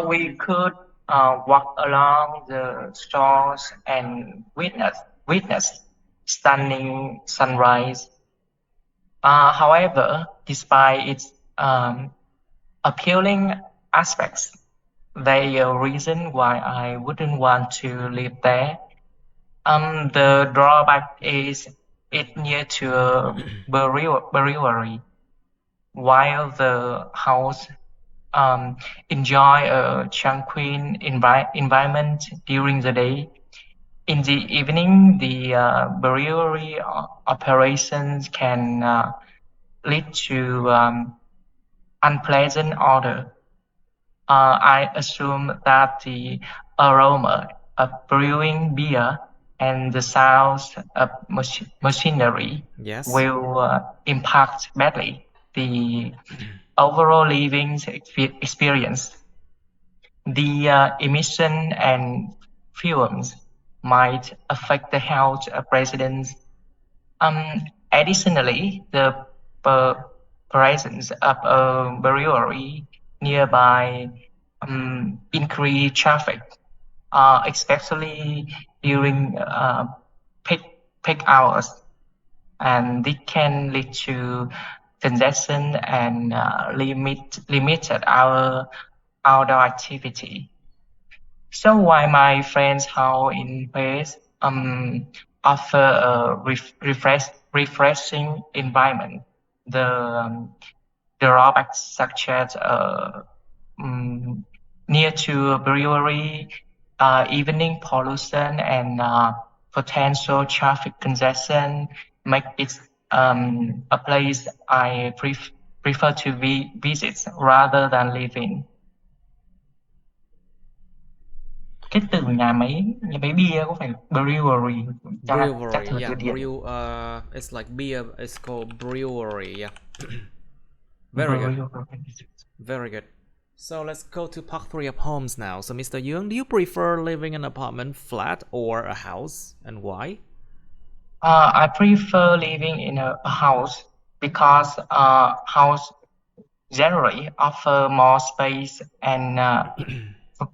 We could walk along the shores and witness stunning sunrise However, despite its appealing aspects, there are reasons why I wouldn't want to live there. The drawback is it's near to a brewery. While the house enjoy a tranquil environment during the day, in the evening, the brewery operations can lead to unpleasant odor. I assume that the aroma of brewing beer and the sounds of machinery Yes. will impact badly the overall living experience. The emission and fumes might affect the health of residents. Additionally, the presence of a brewery nearby increase traffic, especially during peak hours, and this can lead to congestion and limited our outdoor activity. So while my friend's house in Paris offer a refreshing environment, the drawbacks such as near to a brewery, evening pollution, and potential traffic congestion make it a place I prefer to visit rather than live in. Cái từ nhà máy bia có phải brewery chắc Brewery, là yeah. từ điển. It's like beer. It's called brewery. Yeah. Very good. Very good. So let's go to part 3 of homes now. So Mr. Young, do you prefer living in an apartment, flat, or a house, and why? I prefer living in a house because house generally offer more space and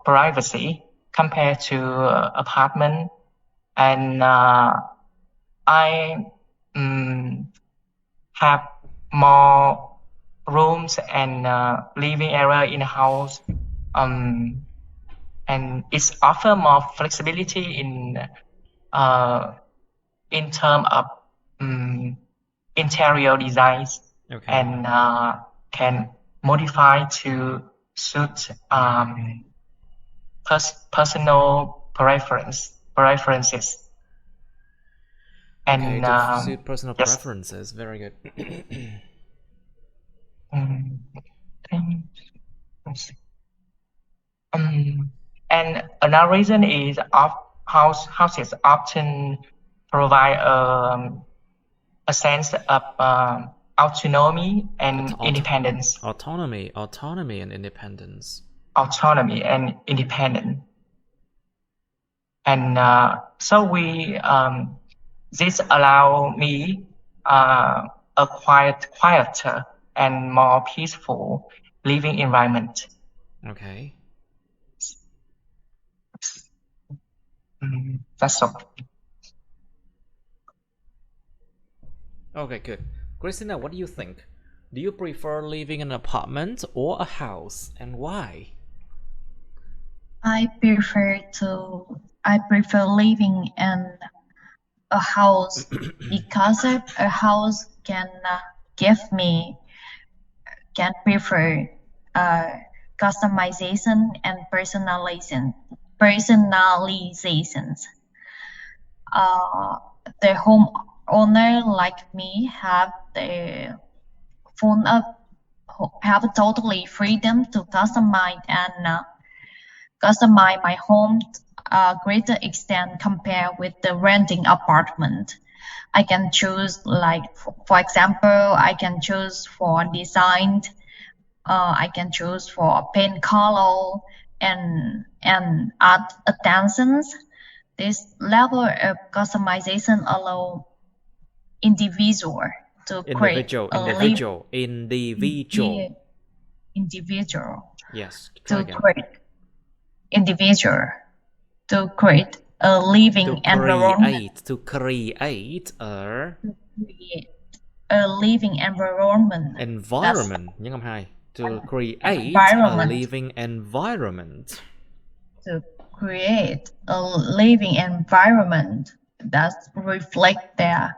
privacy compared to apartment, and I have more rooms and living area in a house, and it's offer more flexibility in terms of interior designs. Okay. And can modify to suit personal preferences. Okay, And to suit personal yes. preferences. Very good. And another reason is houses often provide a sense of autonomy and independence. Autonomy and independence. Autonomy and independence. And so this allow me a quieter and more peaceful living environment. Okay. That's all. Okay, good. Christina, what do you think? Do you prefer living in an apartment or a house, and why? I prefer living in a house because a house can prefer customization and personalizations. The homeowner like me have totally freedom to customize my home a greater extent compared with the renting apartment. I can choose, like, for example, I can choose for design, I can choose for paint color and art attentions. This level of customization allow individual to create to create a living environment. To create a living environment. Environment, nhấn âm 2. To create a Environment. living environment. To create a living environment that reflect their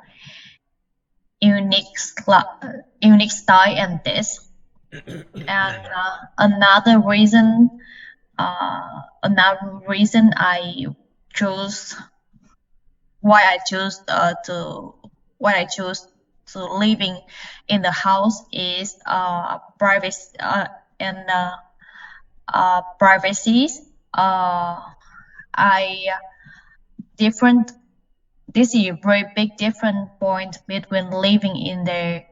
unique style and taste. And another reason I choose to living in the house is privacy and privacy. This is a very big different point between living in the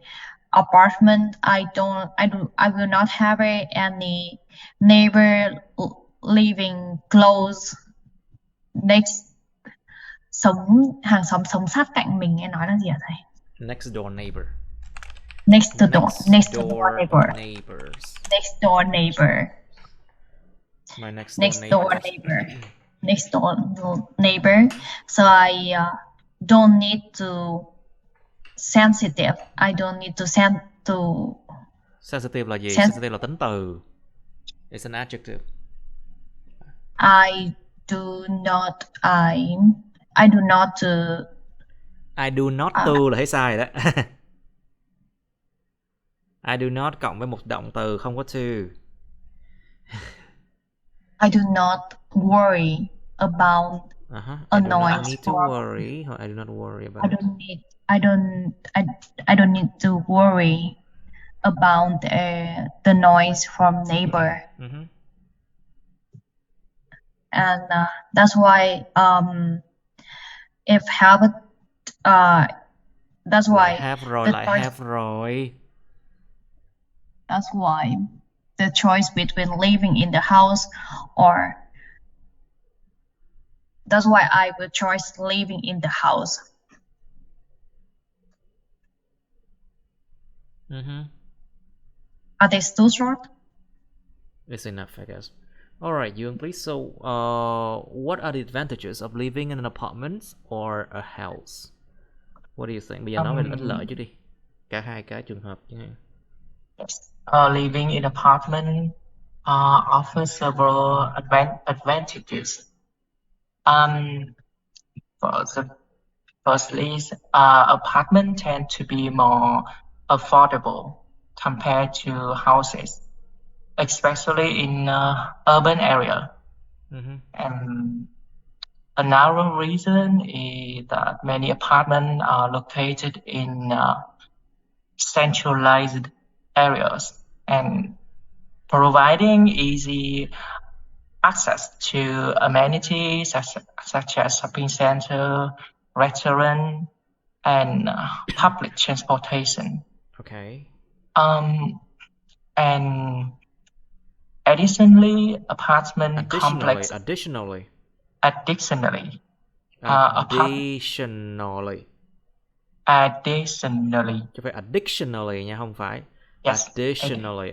apartment. I will not have any neighbor living close next, hàng xóm sống sát cạnh mình. Nghe nói là gì hả thầy? Next door neighbor. Next door neighbor. Neighbors. Next door neighbor. My next door neighbor. So I don't need to sensitive. I don't need to send to. Sensitive là gì? Sensitive là tính từ. It's an adjective. I do not to là thấy sai đó. I do not cộng với một động từ không có to. I do not worry about I do not need to worry. I do not worry about. I don't need to worry about the noise from neighbor. And that's why if have that's why have rồi. That's why the choice between living in the house or that's why I will choose living in the house. Are they too short? It's enough, I guess. All right, Young, please. So, what are the advantages of living in an apartment or a house? What do you think? Bây giờ nói về ích lợi chứ đi. Cả hai cái trường hợp chứ. Yes. Living in apartment offers several advantages. Firstly, apartments tend to be more affordable compared to houses, especially in urban area. And another reason is that many apartments are located in centralized areas and providing easy access to amenities such as shopping center, restaurant, and public transportation. Okay. And additionally, apartment complex. Additionally. Additionally, chứ phải additionally nha, không phải. Yes. Additionally.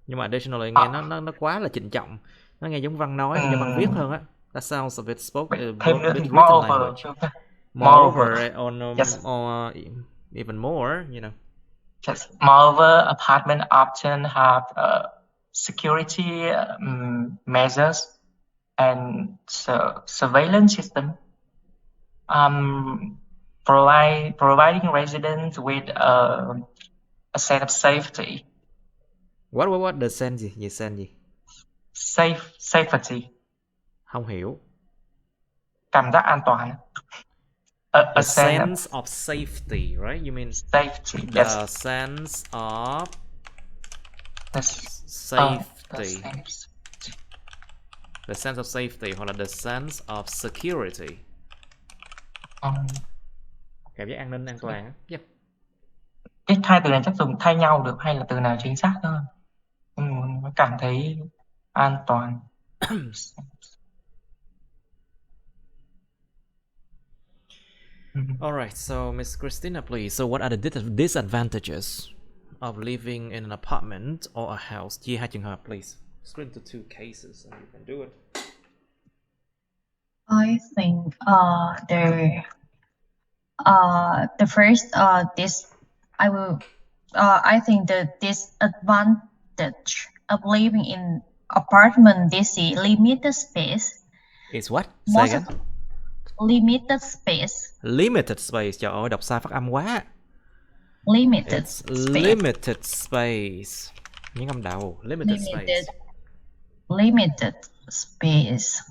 Nhưng mà additionally nghe nó quá là trịnh trọng, nó nghe giống văn nói, giống văn viết hơn á. That sounds a bit spoken, written language. Moreover, or even more, you know. Yes. Moreover, apartments often have security measures and surveillance system, providing residents with a sense of safety. What the sense gì? Gì sense gì? Safety. Không hiểu. Cảm giác an toàn. The sense of safety, right? You mean safety? The yes. Sense of safety. The sense of safety hoặc là the sense of security. Cảm giác an ninh, an toàn. Yeah. Cái hai từ này chắc dùng thay nhau được hay là từ nào chính xác hơn? Cảm thấy an toàn. All right, so Miss Christina, please. So what are the disadvantages of living in an apartment or a house? Chia hai trường hợp, please. Split into two cases, and you can do it. I think The first, I think the disadvantage of living in apartment DC limited space. Is what? Say again. Limited space. Limited space. Trời ơi, đọc sai phát âm quá. Limited It's space. limited space. Những âm đầu. Limited space. Limited space.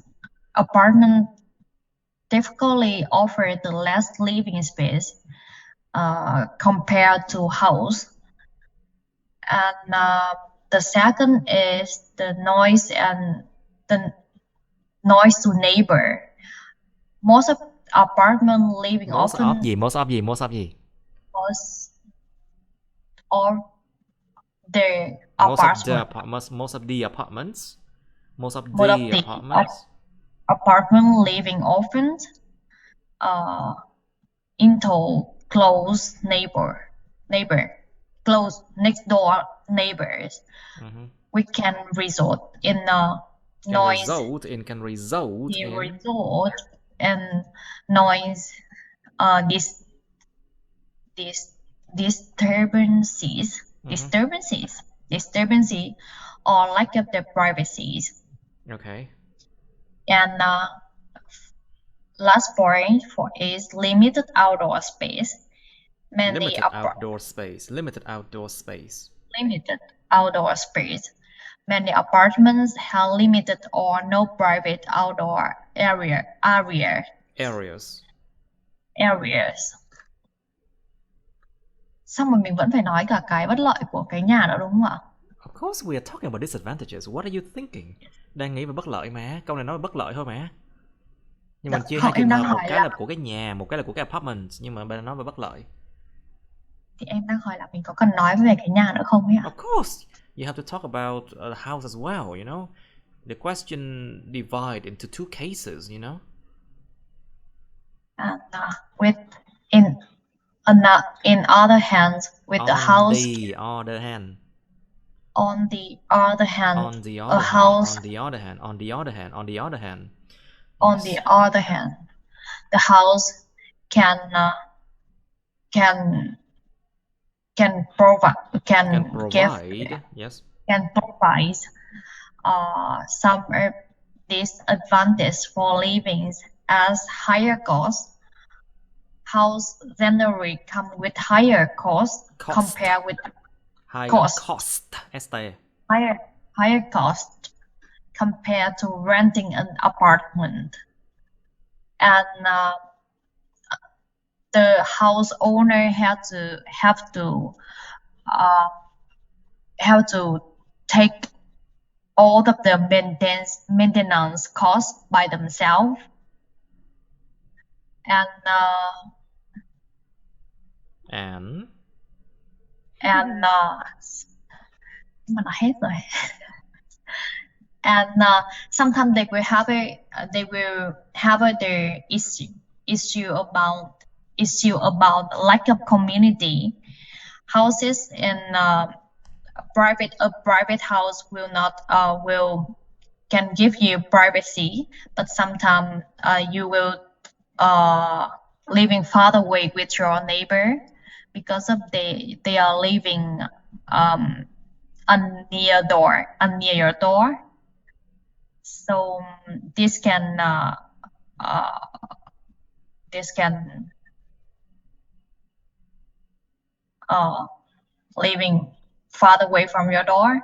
Apartment typically offer the less living space compared to house. And the second is the noise to neighbor. Most of apartment living Most often of gì? most of the apartments. Apartment living often into close next door neighbors. We can result in noise. Can result in noise disturbances or lack of the privacies. Okay. And last point is limited outdoor space. Limited outdoor space. Many apartments have limited or no private outdoor areas. Xong rồi mình vẫn phải nói cả cái bất lợi của cái nhà nữa đúng không ạ? Of course we are talking about disadvantages. What are you thinking? Đang nghĩ về bất lợi mà. Câu này nói về bất lợi thôi mà. Nhưng mình chia hai trường hợp, một cái là của cái nhà, một cái là của cái apartment, nhưng mà bên nói về bất lợi. Thì em đang hỏi là mình có cần nói về cái nhà nữa không ấy ạ? Of course, you have to talk about the house as well, you know. The question divide into two cases, you know. And in other hand, with the house. On the other hand, the house can provide some disadvantage for living as higher cost. House generally come with higher cost compared with higher cost compared to renting an apartment. And the house owner have to take all of the maintenance costs by themselves. And sometimes they will have the issue about lack of community. Houses in private house can give you privacy, but sometimes you will living far away with your neighbor because of they are living near your door. So this can living far away from your door.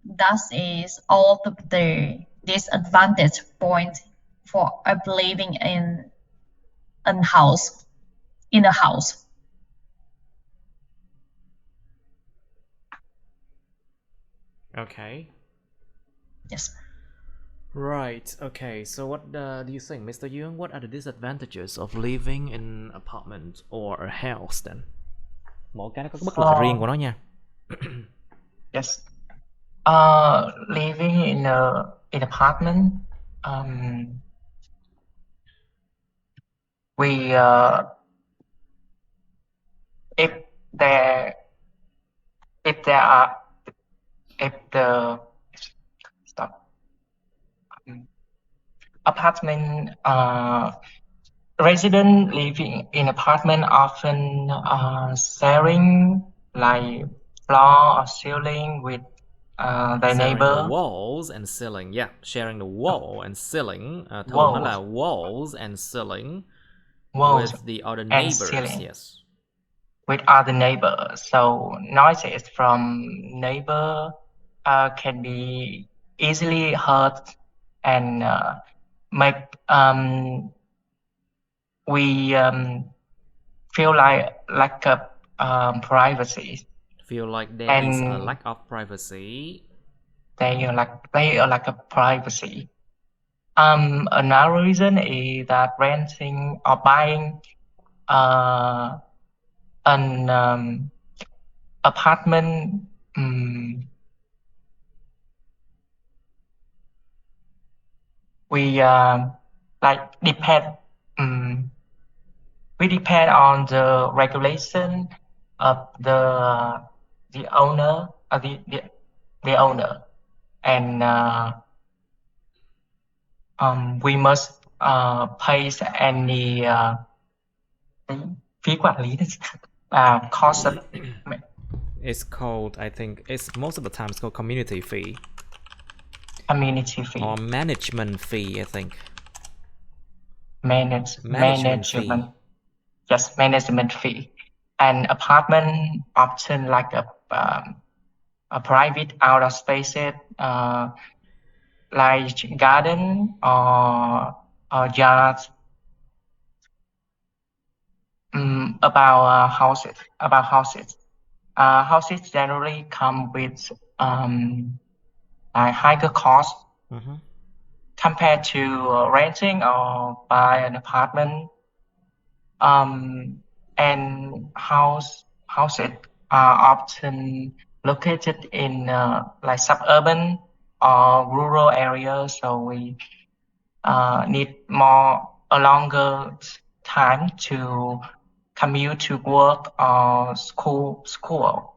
That is all of the disadvantage point for living in a house. Okay. Yes. Right. Okay. So what do you think, Mr. Young? What are the disadvantages of living in an apartment or a house then? Mỗi cái nó có bất lợi riêng của nó nha. Yes. Living in an apartment, apartment residents living in apartment often sharing like floor or ceiling with their Sharing the neighbor. walls and ceiling. Yeah, sharing the wall and ceiling. Thường nó là Walls, walls and ceiling walls with the other and neighbors. ceiling Yes. with other neighbors. So noises from neighbor can be easily heard and make we feel like lack of privacy. Feel like there is a And lack of privacy. they are like a privacy. Another reason is that renting or buying an apartment we like depend we depend on the regulation of the owner the owner, and we must pay any phí quản lý cost of It's called, I think, it's most of the time it's called community fee community fee or management fee. I think management fee. Yes, management fee. And apartment often like a private outdoor spaces like garden or yards. About houses. Houses generally come with a higher cost compared to renting or buy an apartment. And houses are often located in like suburban or rural areas, so we need a longer time to commute to work or school.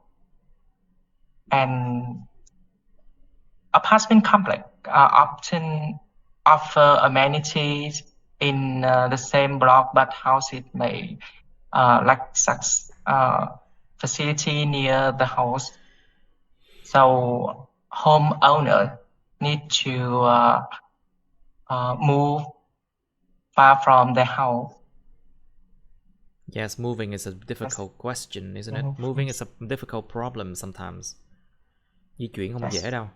And apartment complex often offer amenities in the same block, but houses may lack such facility near the house. So homeowner need to move far from the house. Yes, moving is a difficult question, isn't it? Moving is a difficult problem sometimes. Di chuyển không dễ đâu.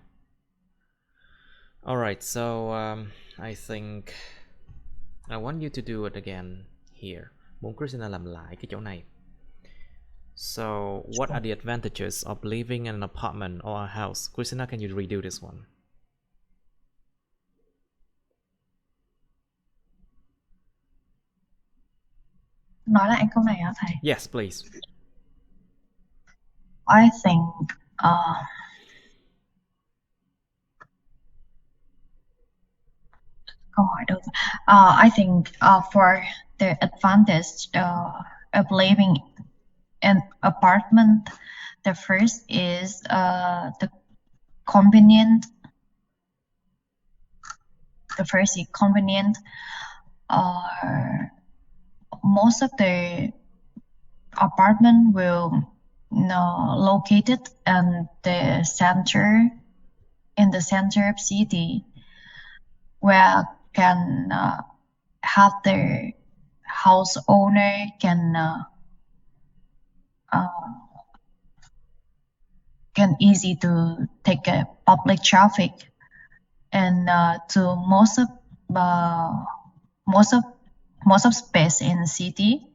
Alright, so I think I want you to do it again here. Muốn Christina làm lại cái chỗ này. So, what are the advantages of living in an apartment or a house? Christina, can you redo this one? Nói lại câu này hả thầy? Yes, please. I think câu hỏi đâu? I think for the advantage of living in apartment, the first is the convenient. The first is convenient. Most of the apartment will located in the center of city, where can have the house owner can easy to take a public traffic, and to most of space in the city.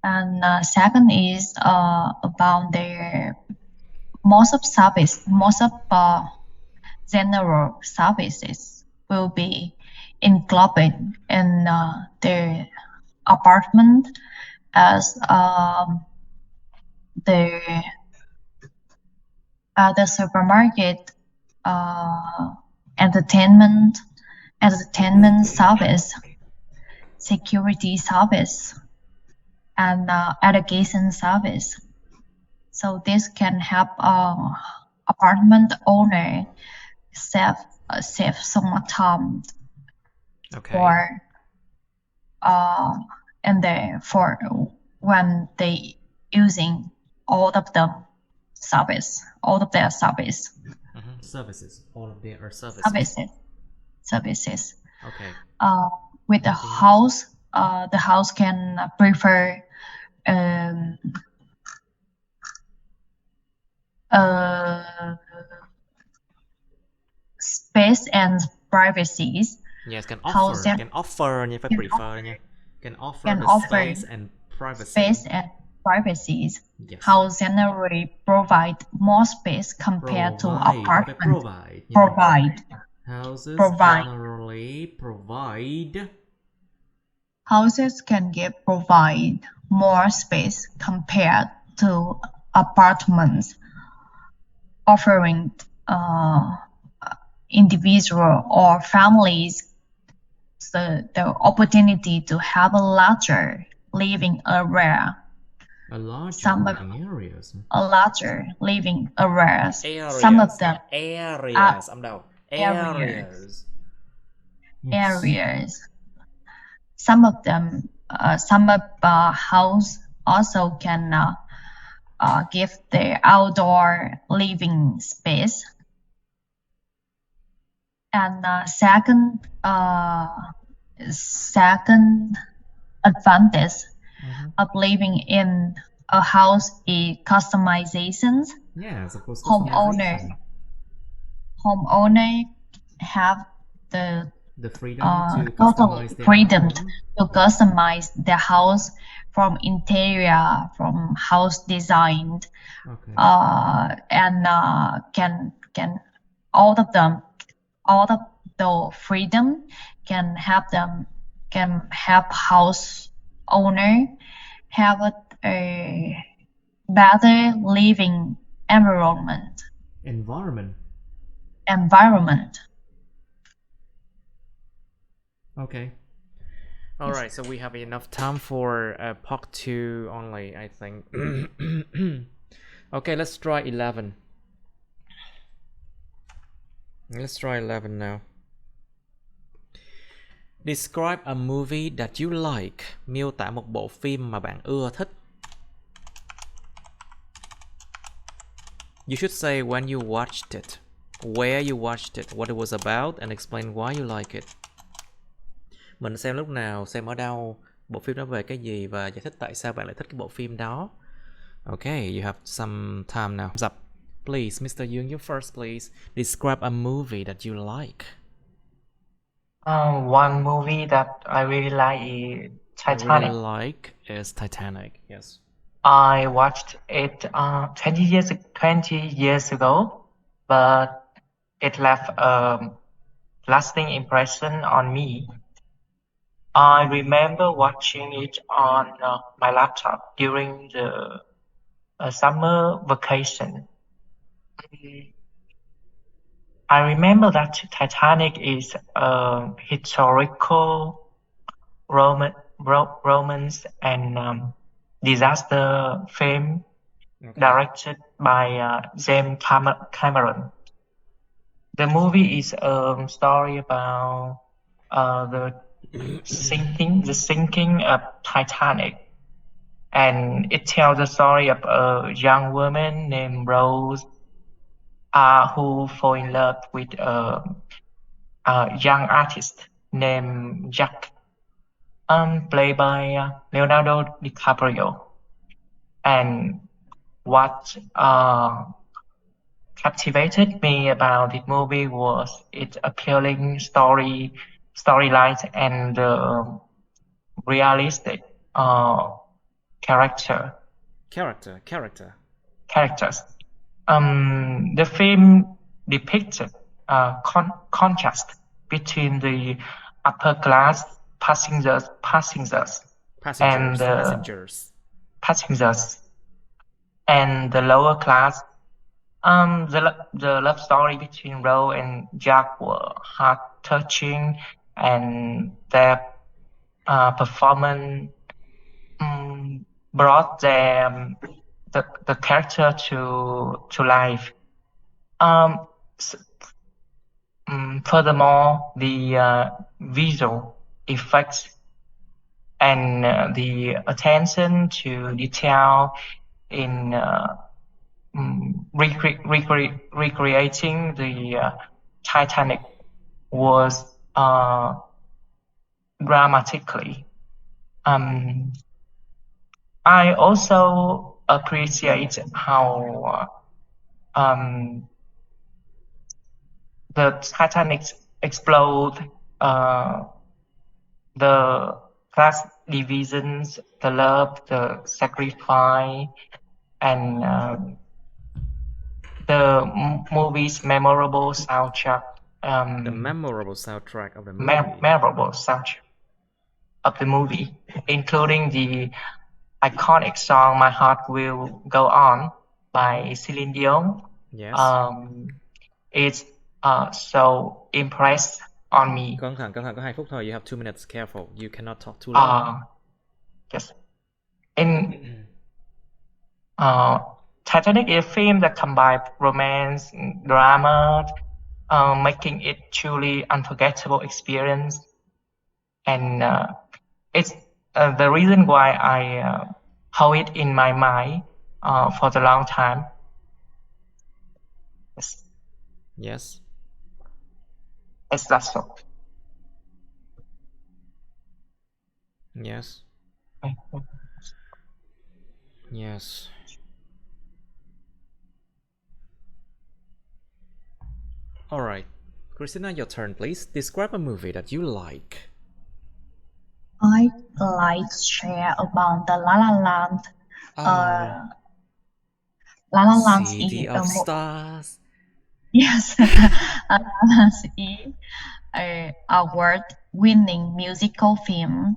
And second is about their most of general services will be included in their apartment, as the supermarket, entertainment service, security service, and education service. So this can help apartment owner save so much time for and for when they using all of them service, all of their service. Services, all of their services. Services. Okay. With the house can prefer space and privacy. Yes, can offer nha, phải prefer nha. Can offer space and privacy. Space and privacy. Yes. House generally provide more space compared to apartment. Provide. Houses generally provide. Houses can provide more space compared to apartments, offering individual or families the opportunity to have a larger living area. A larger living areas. Areas. Some of them areas. Areas. Some of them, some of house also can give the outdoor living space. And second advantage of living in a house is customizations. Yes, of course. Homeowner have the freedom to customize their house, from interior, from house design. Okay. And can all of the freedom can have house owner have a better living environment. Okay. All right, so we have enough time for part 2 only, I think. Okay, let's try 11. Let's try 11 now. Describe a movie that you like. Miêu tả một bộ phim mà bạn ưa thích. You should say when you watched it, where you watched it, what it was about, and explain why you like it. Mình xem lúc nào, xem ở đâu, bộ phim đó về cái gì, và giải thích tại sao bạn lại thích cái bộ phim đó. Okay, you have some time now. Up. Please, Mr. Yoon, you first, please. Describe a movie that you like. One movie that I really like is Titanic. Is Titanic, yes. I watched it 20 years ago, but it left a lasting impression on me. I remember watching it on my laptop during the summer vacation. I remember that Titanic is a historical romance and disaster film directed by James Cameron. The movie is a story about the sinking of Titanic, and it tells the story of a young woman named Rose who fall in love with a young artist named Jack, played by Leonardo DiCaprio. And what captivated me about the movie was its appealing storylines and realistic characters. The film depicted contrast between the upper class passengers and the lower class. The love story between Rose and Jack were heart-touching, and their performance brought them the character to life. Furthermore, the visual effects and the attention to detail in recreating the Titanic was dramatically. I also appreciate how the Titanic explode the class divisions, the love, the sacrifice, and the movie's memorable soundtrack. The memorable soundtrack of the movie. Memorable soundtrack of the movie, including the iconic song "My Heart Will Go On" by Celine Dion. Yes. It's so impressed on me. Cẩn thận, có 2 phút thôi. You have 2 minutes. Careful. You cannot talk too long. Yes. In Titanic is a film that combines romance and drama, making it truly unforgettable experience. And it's the reason why I hold it in my mind for the long time. Yes. That's so. Yes. Yes. All right, Christina, your turn, please. Describe a movie that you like. I'd like to share about the La La Land. La La Land City of Stars. Yes, La La Land is an award-winning musical film.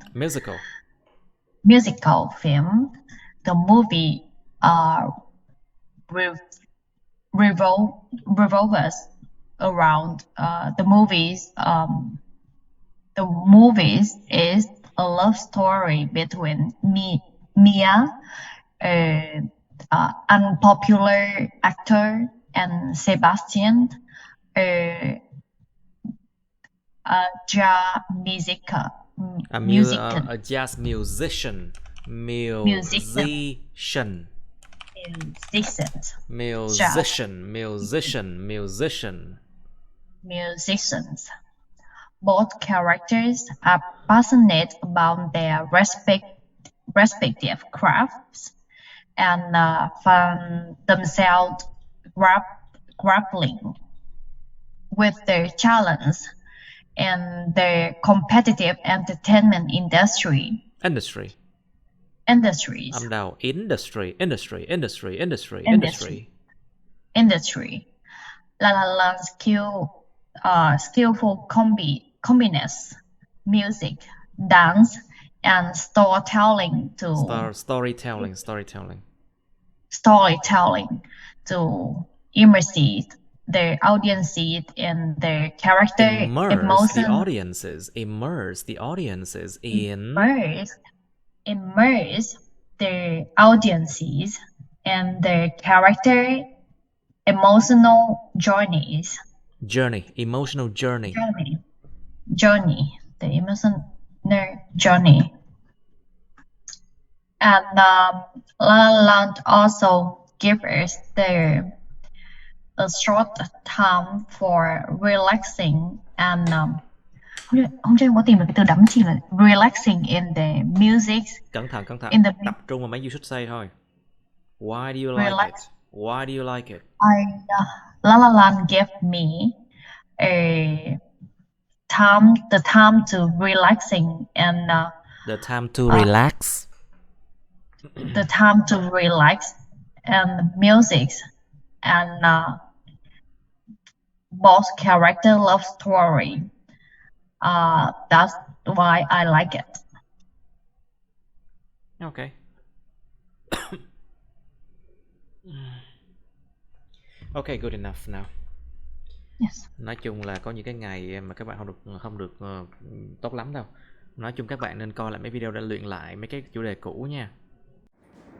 Musical film. The movie revolves around the movies. The movies is a love story between Mia, unpopular actor, and Sebastian, a jazz musician. Musicians. Both characters are passionate about their respective crafts and find themselves grappling with their challenge in the competitive entertainment industries. La La Land's skillful combines music, dance, and storytelling to immerse the audiences in their character, immerse the audiences in immerse the audiences in their character emotional journeys. The emotional journey. And La La Land also gives us a short time for relaxing and không cho em có tìm được cái từ đắm chìm là relaxing in the music. Cẩn thận. Tập trung vào mấy you should say thôi. Why do you like it? La La Land gave me the time to relaxing and the time to relax. The time to relax and music and both character love story. That's why I like it. Okay. Okay, good enough now. Yes. Nói chung là có những cái ngày mà các bạn không được tốt lắm đâu. Nói chung các bạn nên coi lại mấy video để luyện lại mấy cái chủ đề cũ nha.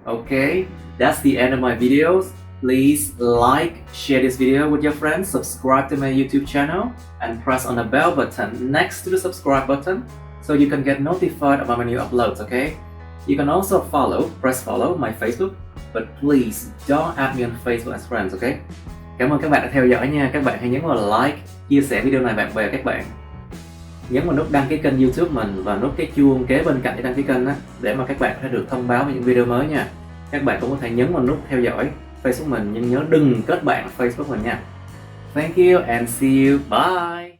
Okay, that's the end of my videos. Please like, share this video with your friends, subscribe to my YouTube channel, and press on the bell button next to the subscribe button so you can get notified about my new uploads, okay? You can also press follow my Facebook, but please don't add me on Facebook as friends, okay? Cảm ơn các bạn đã theo dõi nha. Các bạn hãy nhấn vào like, chia sẻ video này bạn bè các bạn. Nhấn vào nút đăng ký kênh YouTube mình và nút cái chuông kế bên cạnh để đăng ký kênh á, để mà các bạn có thể được thông báo về những video mới nha. Các bạn cũng có thể nhấn vào nút theo dõi Facebook mình, nhưng nhớ đừng kết bạn Facebook mình nha. Thank you and see you. Bye.